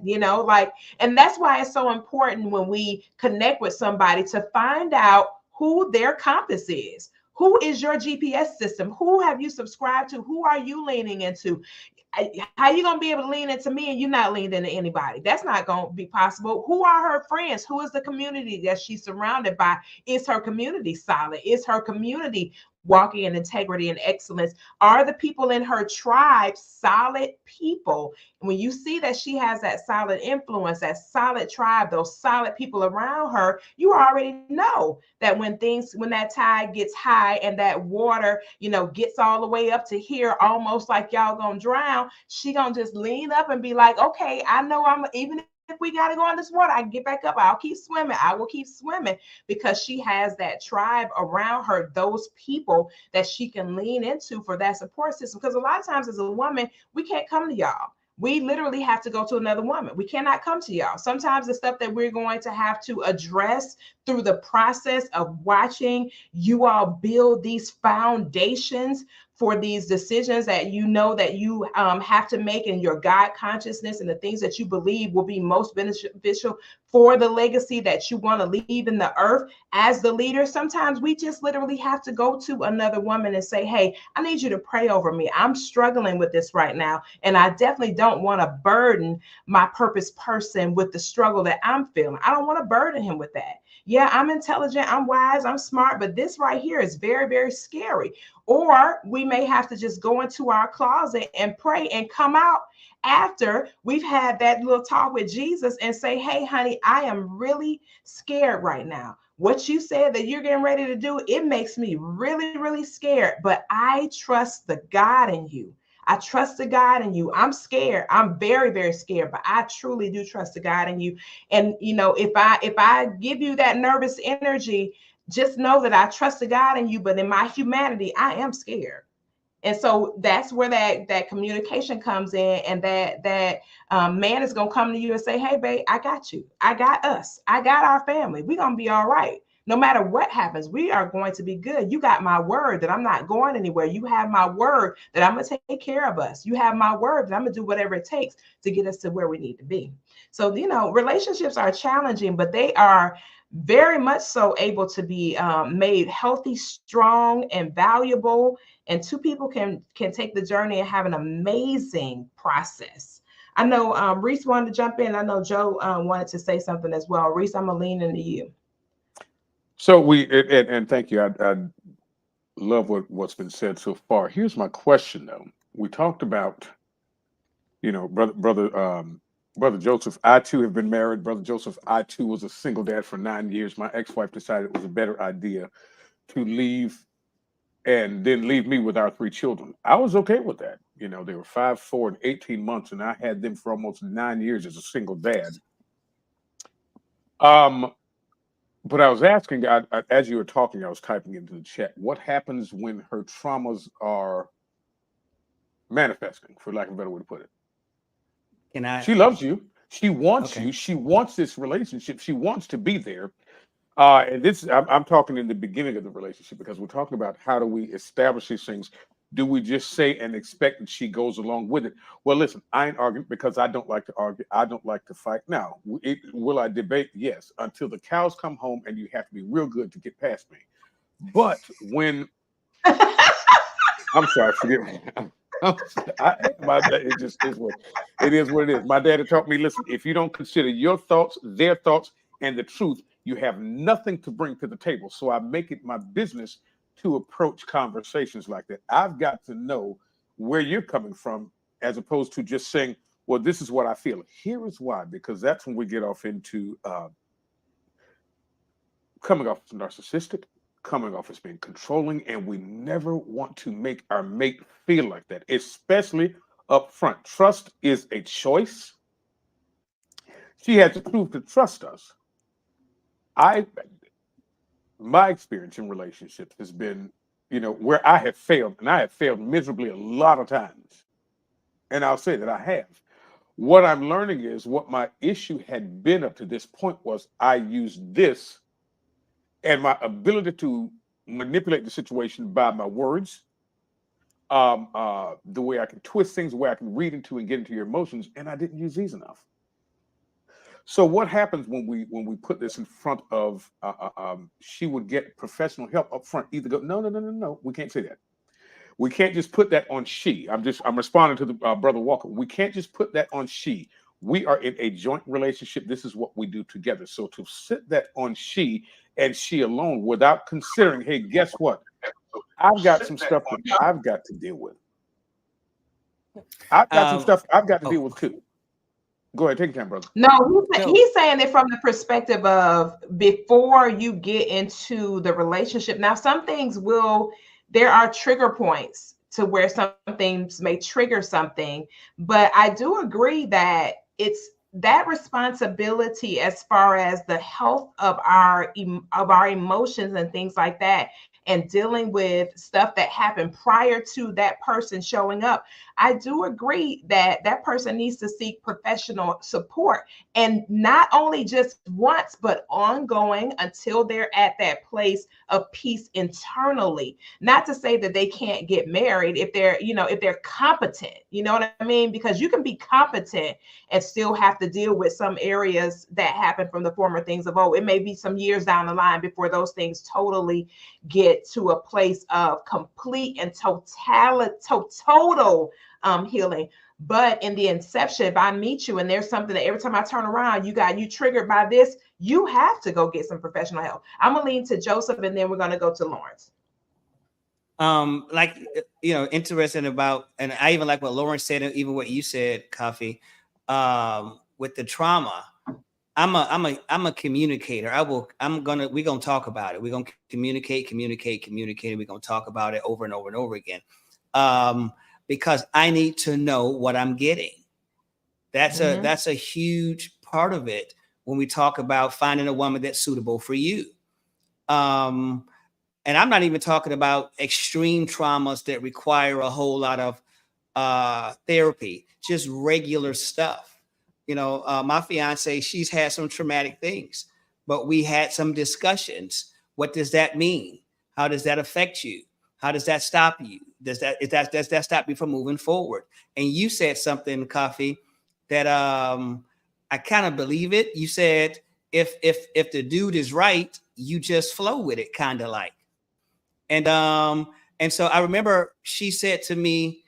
and that's why it's so important when we connect with somebody to find out who their compass is. Who is your GPS system? Who have you subscribed to? Who are you leaning into? How are you going to be able to lean into me and you're not leaning into anybody? That's not going to be possible. Who are her friends? Who is the community that she's surrounded by? Is her community solid? Is her community walking in integrity and excellence? Are the people in her tribe solid people? When you see that she has that solid influence, that solid tribe, those solid people around her, you already know that when that tide gets high and that water, gets all the way up to here, almost like y'all gonna drown, she gonna just lean up and be like, okay, I know even if we got to go in this water, I can get back up. I'll keep swimming. I will keep swimming, because she has that tribe around her, those people that she can lean into for that support system. Because a lot of times as a woman, we can't come to y'all. We literally have to go to another woman. We cannot come to y'all. Sometimes the stuff that we're going to have to address through the process of watching you all build these foundations for these decisions that that you have to make in your God consciousness, and the things that you believe will be most beneficial for the legacy that you want to leave in the earth as the leader. Sometimes we just literally have to go to another woman and say, hey, I need you to pray over me. I'm struggling with this right now, and I definitely don't want to burden my purpose person with the struggle that I'm feeling. I don't want to burden him with that. Yeah, I'm intelligent, I'm wise, I'm smart, but this right here is very, very scary. Or we may have to just go into our closet and pray and come out after we've had that little talk with Jesus and say, hey, honey, I am really scared right now. What you said that you're getting ready to do, it makes me really, really scared, but I trust the God in you. I trust the God in you. I'm scared. I'm very, very scared, but I truly do trust the God in you. And if I give you that nervous energy, just know that I trust the God in you, but in my humanity, I am scared. And so that's where that communication comes in, and that man is gonna come to you and say, hey, babe, I got you. I got us. I got our family. We're gonna be all right. No matter what happens, we are going to be good. You got my word that I'm not going anywhere. You have my word that I'm going to take care of us. You have my word that I'm going to do whatever it takes to get us to where we need to be. So, relationships are challenging, but they are very much so able to be made healthy, strong, and valuable. And two people can take the journey and have an amazing process. I know Reese wanted to jump in. I know Joe wanted to say something as well. Reese, I'm gonna lean into you. So and thank you. I love what's been said so far. Here's my question though. We talked about, brother Joseph. I too have been married. Brother Joseph, I too was a single dad for 9 years. My ex-wife decided it was a better idea to leave and then leave me with our 3 children. I was okay with that. They were 5, 4, and 18 months, and I had them for almost 9 years as a single dad. But I was asking, as you were talking, I was typing into the chat, what happens when her traumas are manifesting, for lack of a better way to put it? She loves you. She wants you. She wants this relationship. She wants to be there. And this, I'm talking in the beginning of the relationship, because we're talking about how do we establish these things. Do we just say and expect that she goes along with it? Well, listen, I ain't arguing, because I don't like to argue. I don't like to fight. Now, will I debate? Yes, until the cows come home, and you have to be real good to get past me. But when I'm sorry, forgive me. It just is what it is. What it is. My daddy taught me, listen, if you don't consider your thoughts, their thoughts, and the truth, you have nothing to bring to the table. So I make it my business to approach conversations like that. I've got to know where you're coming from, as opposed to just saying, well, this is what I feel. Here is why, because that's when we get off into coming off as narcissistic, coming off as being controlling, and we never want to make our mate feel like that, especially up front. Trust is a choice. She had to prove to trust us. My experience in relationships has been, where I have failed, and I have failed miserably a lot of times. And I'll say that I have. What I'm learning is what my issue had been up to this point was I used this and my ability to manipulate the situation by my words, the way I can twist things, the way I can read into and get into your emotions, and I didn't use these enough. So what happens when we put this in front of? She would get professional help up front. Either go, no, we can't say that. We can't just put that on she. I'm responding to the brother Walker. We can't just put that on she. We are in a joint relationship. This is what we do together. So to sit that on she and she alone without considering, hey, guess what? I've got some stuff that I've got to deal with. I've got some stuff I've got to deal with too. Go ahead, take your time, brother. No, he's saying it from the perspective of before you get into the relationship. Now, some things there are trigger points to where some things may trigger something, but I do agree that it's that responsibility as far as the health of our emotions and things like that, and dealing with stuff that happened prior to that person showing up. I do agree that that person needs to seek professional support, and not only just once, but ongoing until they're at that place of peace internally. Not to say that they can't get married if they're competent, you know what I mean? Because you can be competent and still have to deal with some areas that happen from the former things of old. It may be some years down the line before those things totally get to a place of complete and total healing. But in the inception, if I meet you and there's something that every time I turn around, you triggered by this, you have to go get some professional help. I'm gonna lean to Joseph, and then we're gonna go to Lawrence. Interesting about, and I even like what Lawrence said, and even what you said, Koffe, with the trauma. I'm a communicator. We're gonna talk about it. We're gonna communicate. We're gonna talk about it over and over and over again. Because I need to know what I'm getting. That's a huge part of it when we talk about finding a woman that's suitable for you. And I'm not even talking about extreme traumas that require a whole lot of therapy, just regular stuff. My fiance, she's had some traumatic things, but we had some discussions What does that mean? How does that affect you? How does that stop you? Does that stop you from moving forward? And you said something, Koffe, that I kind of believe it. You said if the dude is right, you just flow with it, kind of like. And so I remember she said to me,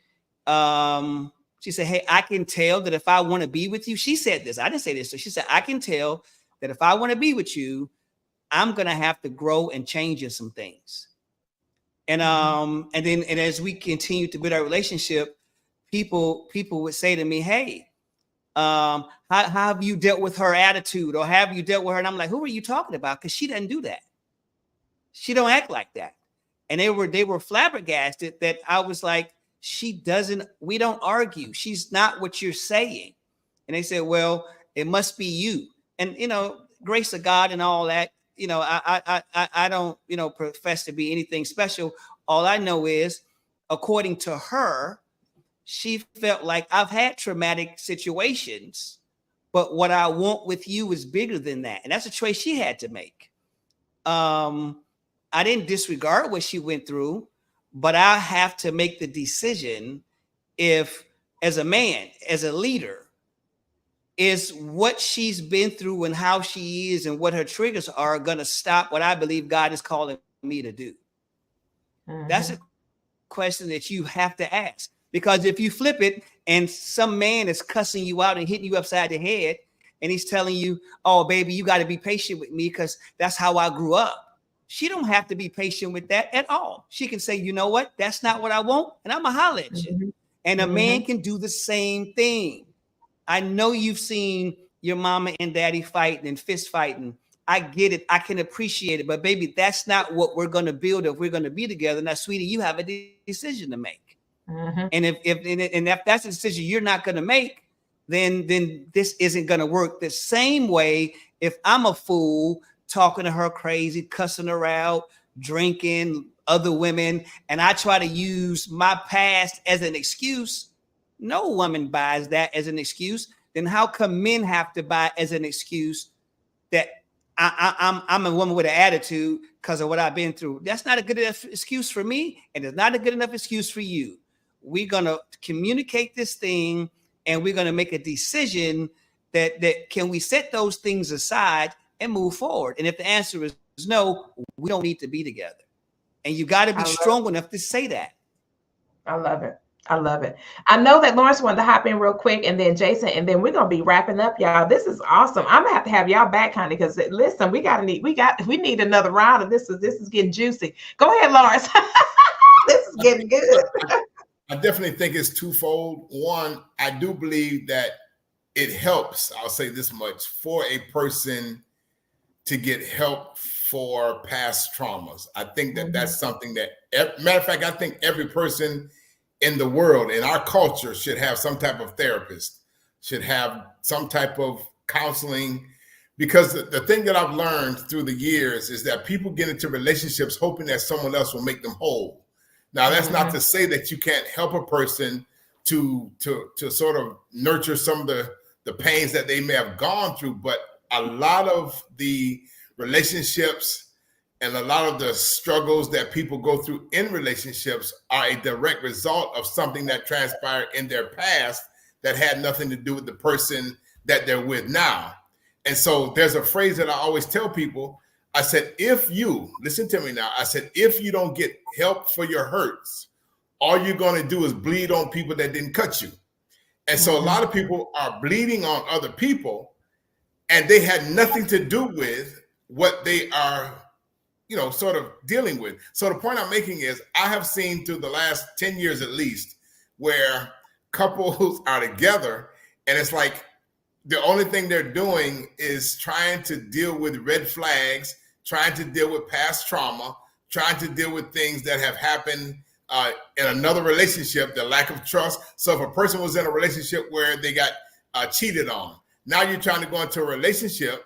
she said, "Hey, I can tell that if I want to be with you," she said this. I didn't say this. So she said, "I can tell that if I want to be with you, I'm gonna have to grow and change in some things." And as we continue to build our relationship, people would say to me, "Hey, how have you dealt with her attitude, or have you dealt with her?" And I'm like, "Who are you talking about?" Because she doesn't do that. She don't act like that. And they were flabbergasted that I was like, we don't argue. She's not what you're saying. And they said, "Well, it must be you." And grace of God and all that. I don't, profess to be anything special. All I know is, according to her, she felt like I've had traumatic situations, but what I want with you is bigger than that. And that's a choice she had to make. I didn't disregard what she went through, but I have to make the decision if, as a man, as a leader, is what she's been through and how she is and what her triggers are going to stop what I believe God is calling me to do. Mm-hmm. That's a question that you have to ask, because if you flip it and some man is cussing you out and hitting you upside the head and he's telling you, "Oh, baby, you got to be patient with me because that's how I grew up." She don't have to be patient with that at all. She can say, "You know what? That's not what I want, and I'm going to holler at you." Mm-hmm. And a man can do the same thing. I know you've seen your mama and daddy fighting and fist fighting. I get it. I can appreciate it. But baby, that's not what we're going to build if we're going to be together. Now, sweetie, you have a decision to make. Mm-hmm. And if that's a decision you're not going to make, then this isn't going to work. The same way, if I'm a fool talking to her crazy, cussing her out, drinking, other women, and I try to use my past as an excuse, no woman buys that as an excuse. Then how come men have to buy as an excuse that I'm a woman with an attitude because of what I've been through? That's not a good enough excuse for me, and it's not a good enough excuse for you. We're gonna communicate this thing, and we're gonna make a decision that can we set those things aside and move forward. And if the answer is no, we don't need to be together. And you got to be strong enough to say that. I love it. I love it. I know that Lawrence wanted to hop in real quick, and then Jason, and then we're gonna be wrapping up, y'all. This is awesome. I'm gonna have y'all back, honey, because listen, we need another round of this. This is getting juicy. Go ahead, Lawrence. This is getting good. I definitely think it's twofold. One, I do believe that it helps, I'll say this much, for a person to get help for past traumas. I think that that's something that, matter of fact, I think every person in the world, in our culture, should have some type of therapist, should have some type of counseling, because the thing that I've learned through the years is that people get into relationships hoping that someone else will make them whole. Now, that's not to say that you can't help a person to sort of nurture some of the pains that they may have gone through, but a lot of the relationships and a lot of the struggles that people go through in relationships are a direct result of something that transpired in their past that had nothing to do with the person that they're with now. And so there's a phrase that I always tell people. I said, listen to me now, I said, if you don't get help for your hurts, all you're going to do is bleed on people that didn't cut you. And so a lot of people are bleeding on other people, and they had nothing to do with what they are, sort of dealing with. So the point I'm making is, I have seen through the last 10 years at least, where couples are together and it's like the only thing they're doing is trying to deal with red flags, trying to deal with past trauma, trying to deal with things that have happened in another relationship, the lack of trust. So if a person was in a relationship where they got cheated on, now you're trying to go into a relationship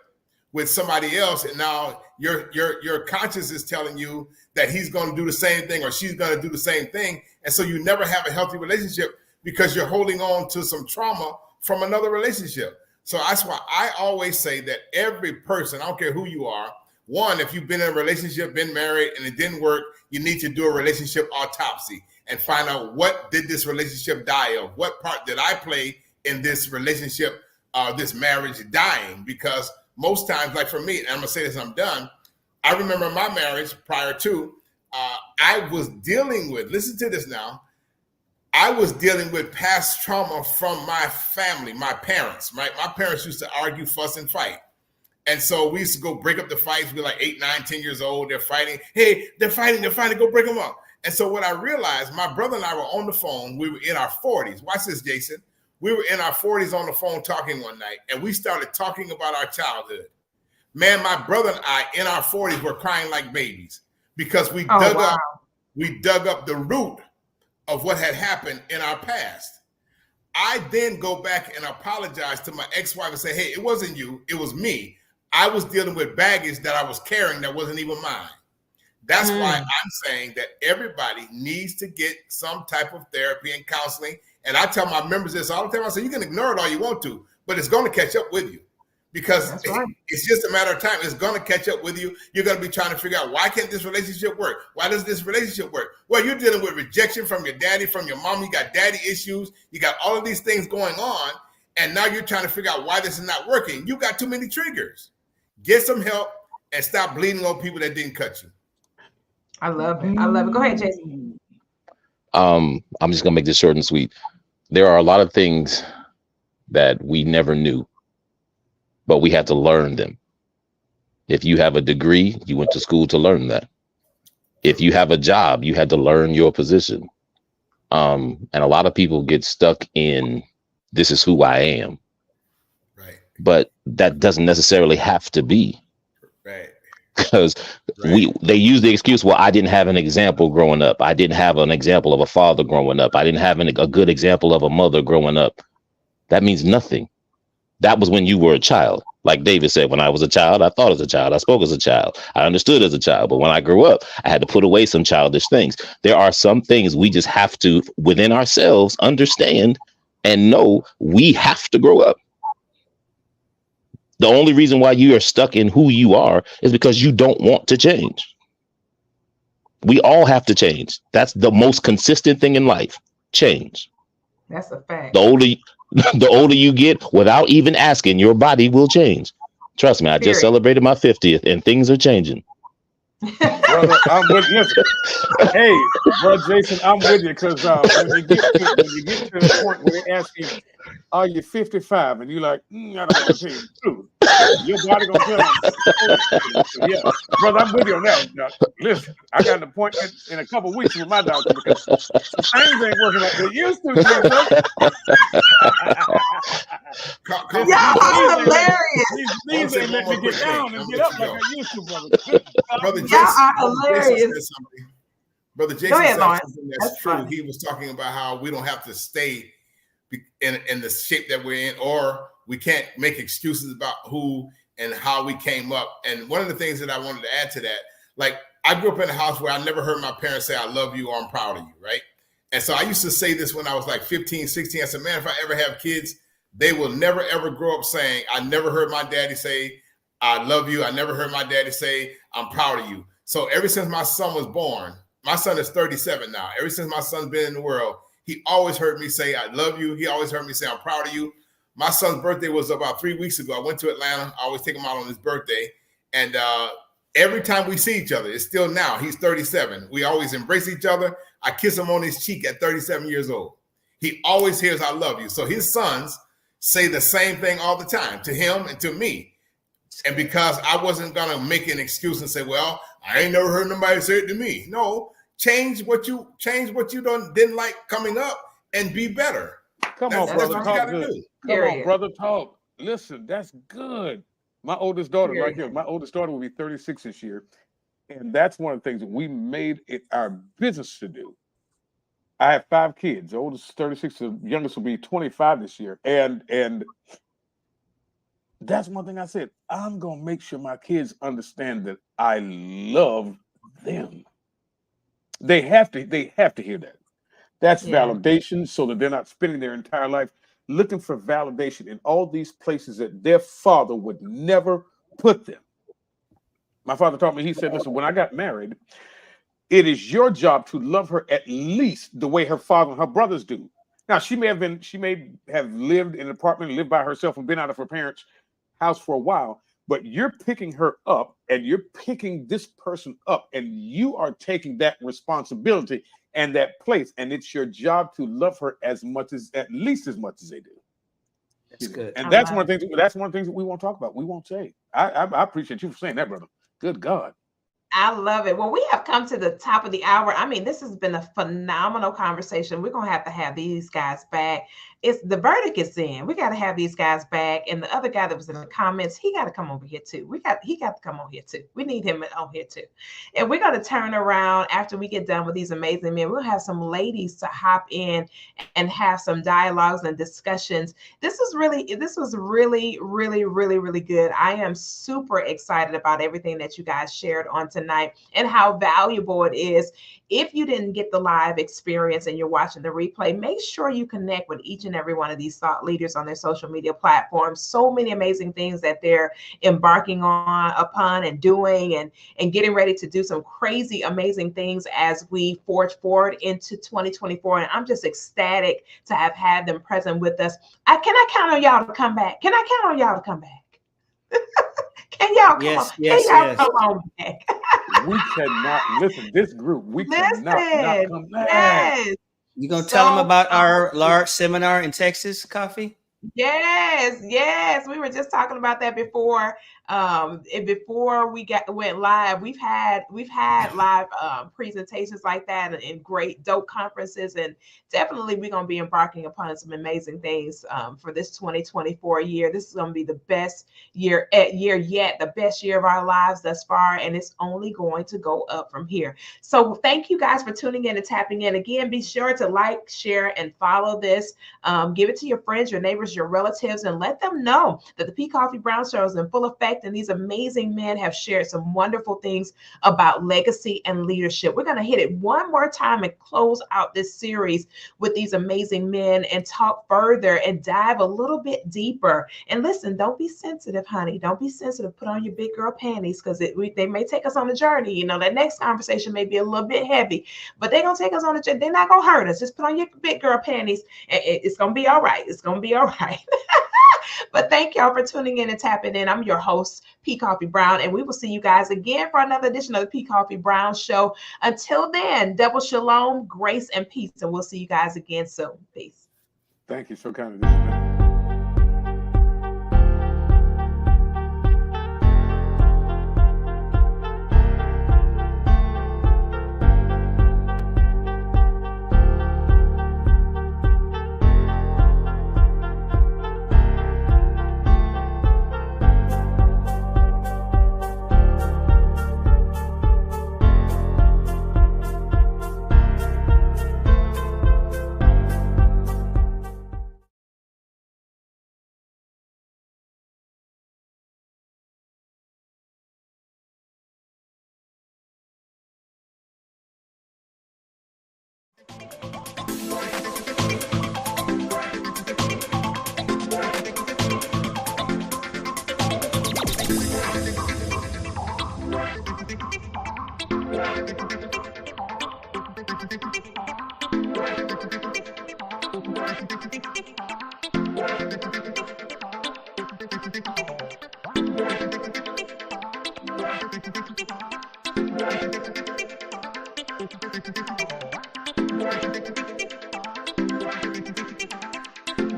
with somebody else, and now your conscience is telling you that he's going to do the same thing or she's going to do the same thing. And so you never have a healthy relationship because you're holding on to some trauma from another relationship. So that's why I always say that every person, I don't care who you are, One, if you've been in a relationship, been married, and it didn't work, you need to do a relationship autopsy and find out what did this relationship die of? What part did I play in this relationship, this marriage dying? Because most times, like for me, and I'm gonna say this, I'm done. I remember my marriage prior to, I was dealing with, listen to this now, I was dealing with past trauma from my family, my parents, right? My parents used to argue, fuss, and fight. And so we used to go break up the fights. We're like 8, 9, 10 years old. They're fighting. Hey, they're fighting. Go break them up. And so what I realized, my brother and I were on the phone. We were in our 40s. Watch this, Jason. We were in our 40s on the phone talking one night, and we started talking about our childhood. Man, my brother and I in our 40s were crying like babies because we dug up the root of what had happened in our past. I then go back and apologize to my ex-wife and say, hey, it wasn't you, it was me. I was dealing with baggage that I was carrying that wasn't even mine. That's why I'm saying that everybody needs to get some type of therapy and counseling. And I tell my members this all the time. I say, you can ignore it all you want to, but it's going to catch up with you because it's just a matter of time. It's going to catch up with you. You're going to be trying to figure out, why can't this relationship work? Why does this relationship work? Well, you're dealing with rejection from your daddy, from your mom. You got daddy issues. You got all of these things going on. And now you're trying to figure out why this is not working. You got too many triggers. Get some help and stop bleeding on people that didn't cut you. I love it. I love it. Go ahead, Jason. I'm just gonna make this short and sweet. There are a lot of things that we never knew, but we had to learn them. If you have a degree, you went to school to learn that. If you have a job, you had to learn your position. And a lot of people get stuck in, this is who I am. Right. But that doesn't necessarily have to be. Right. Because they use the excuse, well, I didn't have an example growing up. I didn't have an example of a father growing up. I didn't have a good example of a mother growing up. That means nothing. That was when you were a child. Like David said, when I was a child, I thought as a child, I spoke as a child, I understood as a child. But when I grew up, I had to put away some childish things. There are some things we just have to, within ourselves, understand and know we have to grow up. The only reason why you are stuck in who you are is because you don't want to change. We all have to change. That's the most consistent thing in life. Change. That's a fact. The older you get, without even asking, your body will change. Trust me, I just celebrated my 50th and things are changing. Brother, I'm with you. Hey, brother Jason, I'm with you because when you get to the point where they ask you, are you 55? And you're like, I don't want to tell you the truth. Your body gonna tell you. Yeah, brother, I'm with you on that. Now, listen, I got an appointment in a couple of weeks with my doctor because things ain't working like they used to. Y'all are hilarious. These ain't let me get down and get up like I used to, brother. Brother Y'all are hilarious. Brother Jason said something that's true. He was talking about how we don't have to stay in the shape that we're in, or we can't make excuses about who and how we came up. And one of the things that I wanted to add to that, like I grew up in a house where I never heard my parents say, I love you or I'm proud of you, right? And so I used to say this when I was like 15, 16. I said, man, if I ever have kids, they will never, ever grow up saying, I never heard my daddy say, I love you. I never heard my daddy say, I'm proud of you. So ever since my son was born, my son is 37 now. Ever since my son's been in the world, he always heard me say, I love you. He always heard me say, I'm proud of you. My son's birthday was about 3 weeks ago. I went to Atlanta. I always take him out on his birthday. And every time we see each other, it's still now. He's 37. We always embrace each other. I kiss him on his cheek at 37 years old. He always hears, I love you. So his sons say the same thing all the time to him and to me. And because I wasn't going to make an excuse and say, well, I ain't never heard nobody say it to me. No. Change what you didn't like coming up and be better. Come on, brother, talk good. Come on, brother, talk. Listen, that's good. My oldest daughter right here. My oldest daughter will be 36 this year. And that's one of the things that we made it our business to do. I have 5 kids. The oldest is 36, the youngest will be 25 this year. And that's one thing I said. I'm gonna make sure my kids understand that I love them. They have to hear that. That's validation, so that they're not spending their entire life looking for validation in all these places that their father would never put them. My father taught me, he said, listen, when I got married, it is your job to love her at least the way her father and her brothers do. Now, she may have lived in an apartment, lived by herself, and been out of her parents' house for a while, but you're picking her up and you're picking this person up, and you are taking that responsibility and that place. And it's your job to love her at least as much as they do. That's good. And that's one of the things that we won't talk about. We won't say. I appreciate you for saying that, brother. Good God. I love it. Well, we have come to the top of the hour. I mean, this has been a phenomenal conversation. We're going to have these guys back. It's the verdict is in. We got to have these guys back. And the other guy that was in the comments, he got to come over here too. He got to come on here too. We need him on here too. And we're going to turn around after we get done with these amazing men. We'll have some ladies to hop in and have some dialogues and discussions. This was really, really, really, really good. I am super excited about everything that you guys shared on tonight and how valuable it is. If you didn't get the live experience and you're watching the replay, make sure you connect with each and every one of these thought leaders on their social media platforms. So many amazing things that they're embarking upon and doing and getting ready to do some crazy, amazing things as we forge forward into 2024. And I'm just ecstatic to have had them present with us. Can I count on y'all to come back? Can I count on y'all to come back? Can y'all come on? Can y'all come on back? We cannot listen. This group, we cannot not come back. Yes. You gonna tell them about our large seminar in Texas, Koffe? Yes. We were just talking about that before. Before we went live, we've had live presentations like that and great dope conferences, and definitely we're gonna be embarking upon some amazing things for this 2024 year. This is gonna be the best year yet, the best year of our lives thus far, and it's only going to go up from here. So thank you guys for tuning in and tapping in. Again, be sure to like, share, and follow this. Give it to your friends, your neighbors, your relatives, and let them know that the P. Koffe Brown Show is in full effect. And these amazing men have shared some wonderful things about legacy and leadership. We're going to hit it one more time and close out this series with these amazing men and talk further and dive a little bit deeper. And listen, don't be sensitive, honey. Don't be sensitive. Put on your big girl panties because they may take us on a journey. You know, that next conversation may be a little bit heavy, but they're going to take us on a journey. They're not going to hurt us. Just put on your big girl panties. And it's going to be all right. It's going to be all right. But thank y'all for tuning in and tapping in. I'm your host, P. Koffe Brown, and we will see you guys again for another edition of the P. Koffe Brown Show. Until then, double shalom, grace, and peace, and we'll see you guys again soon. Peace. Thank you so kindly.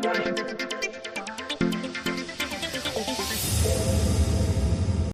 Thank you.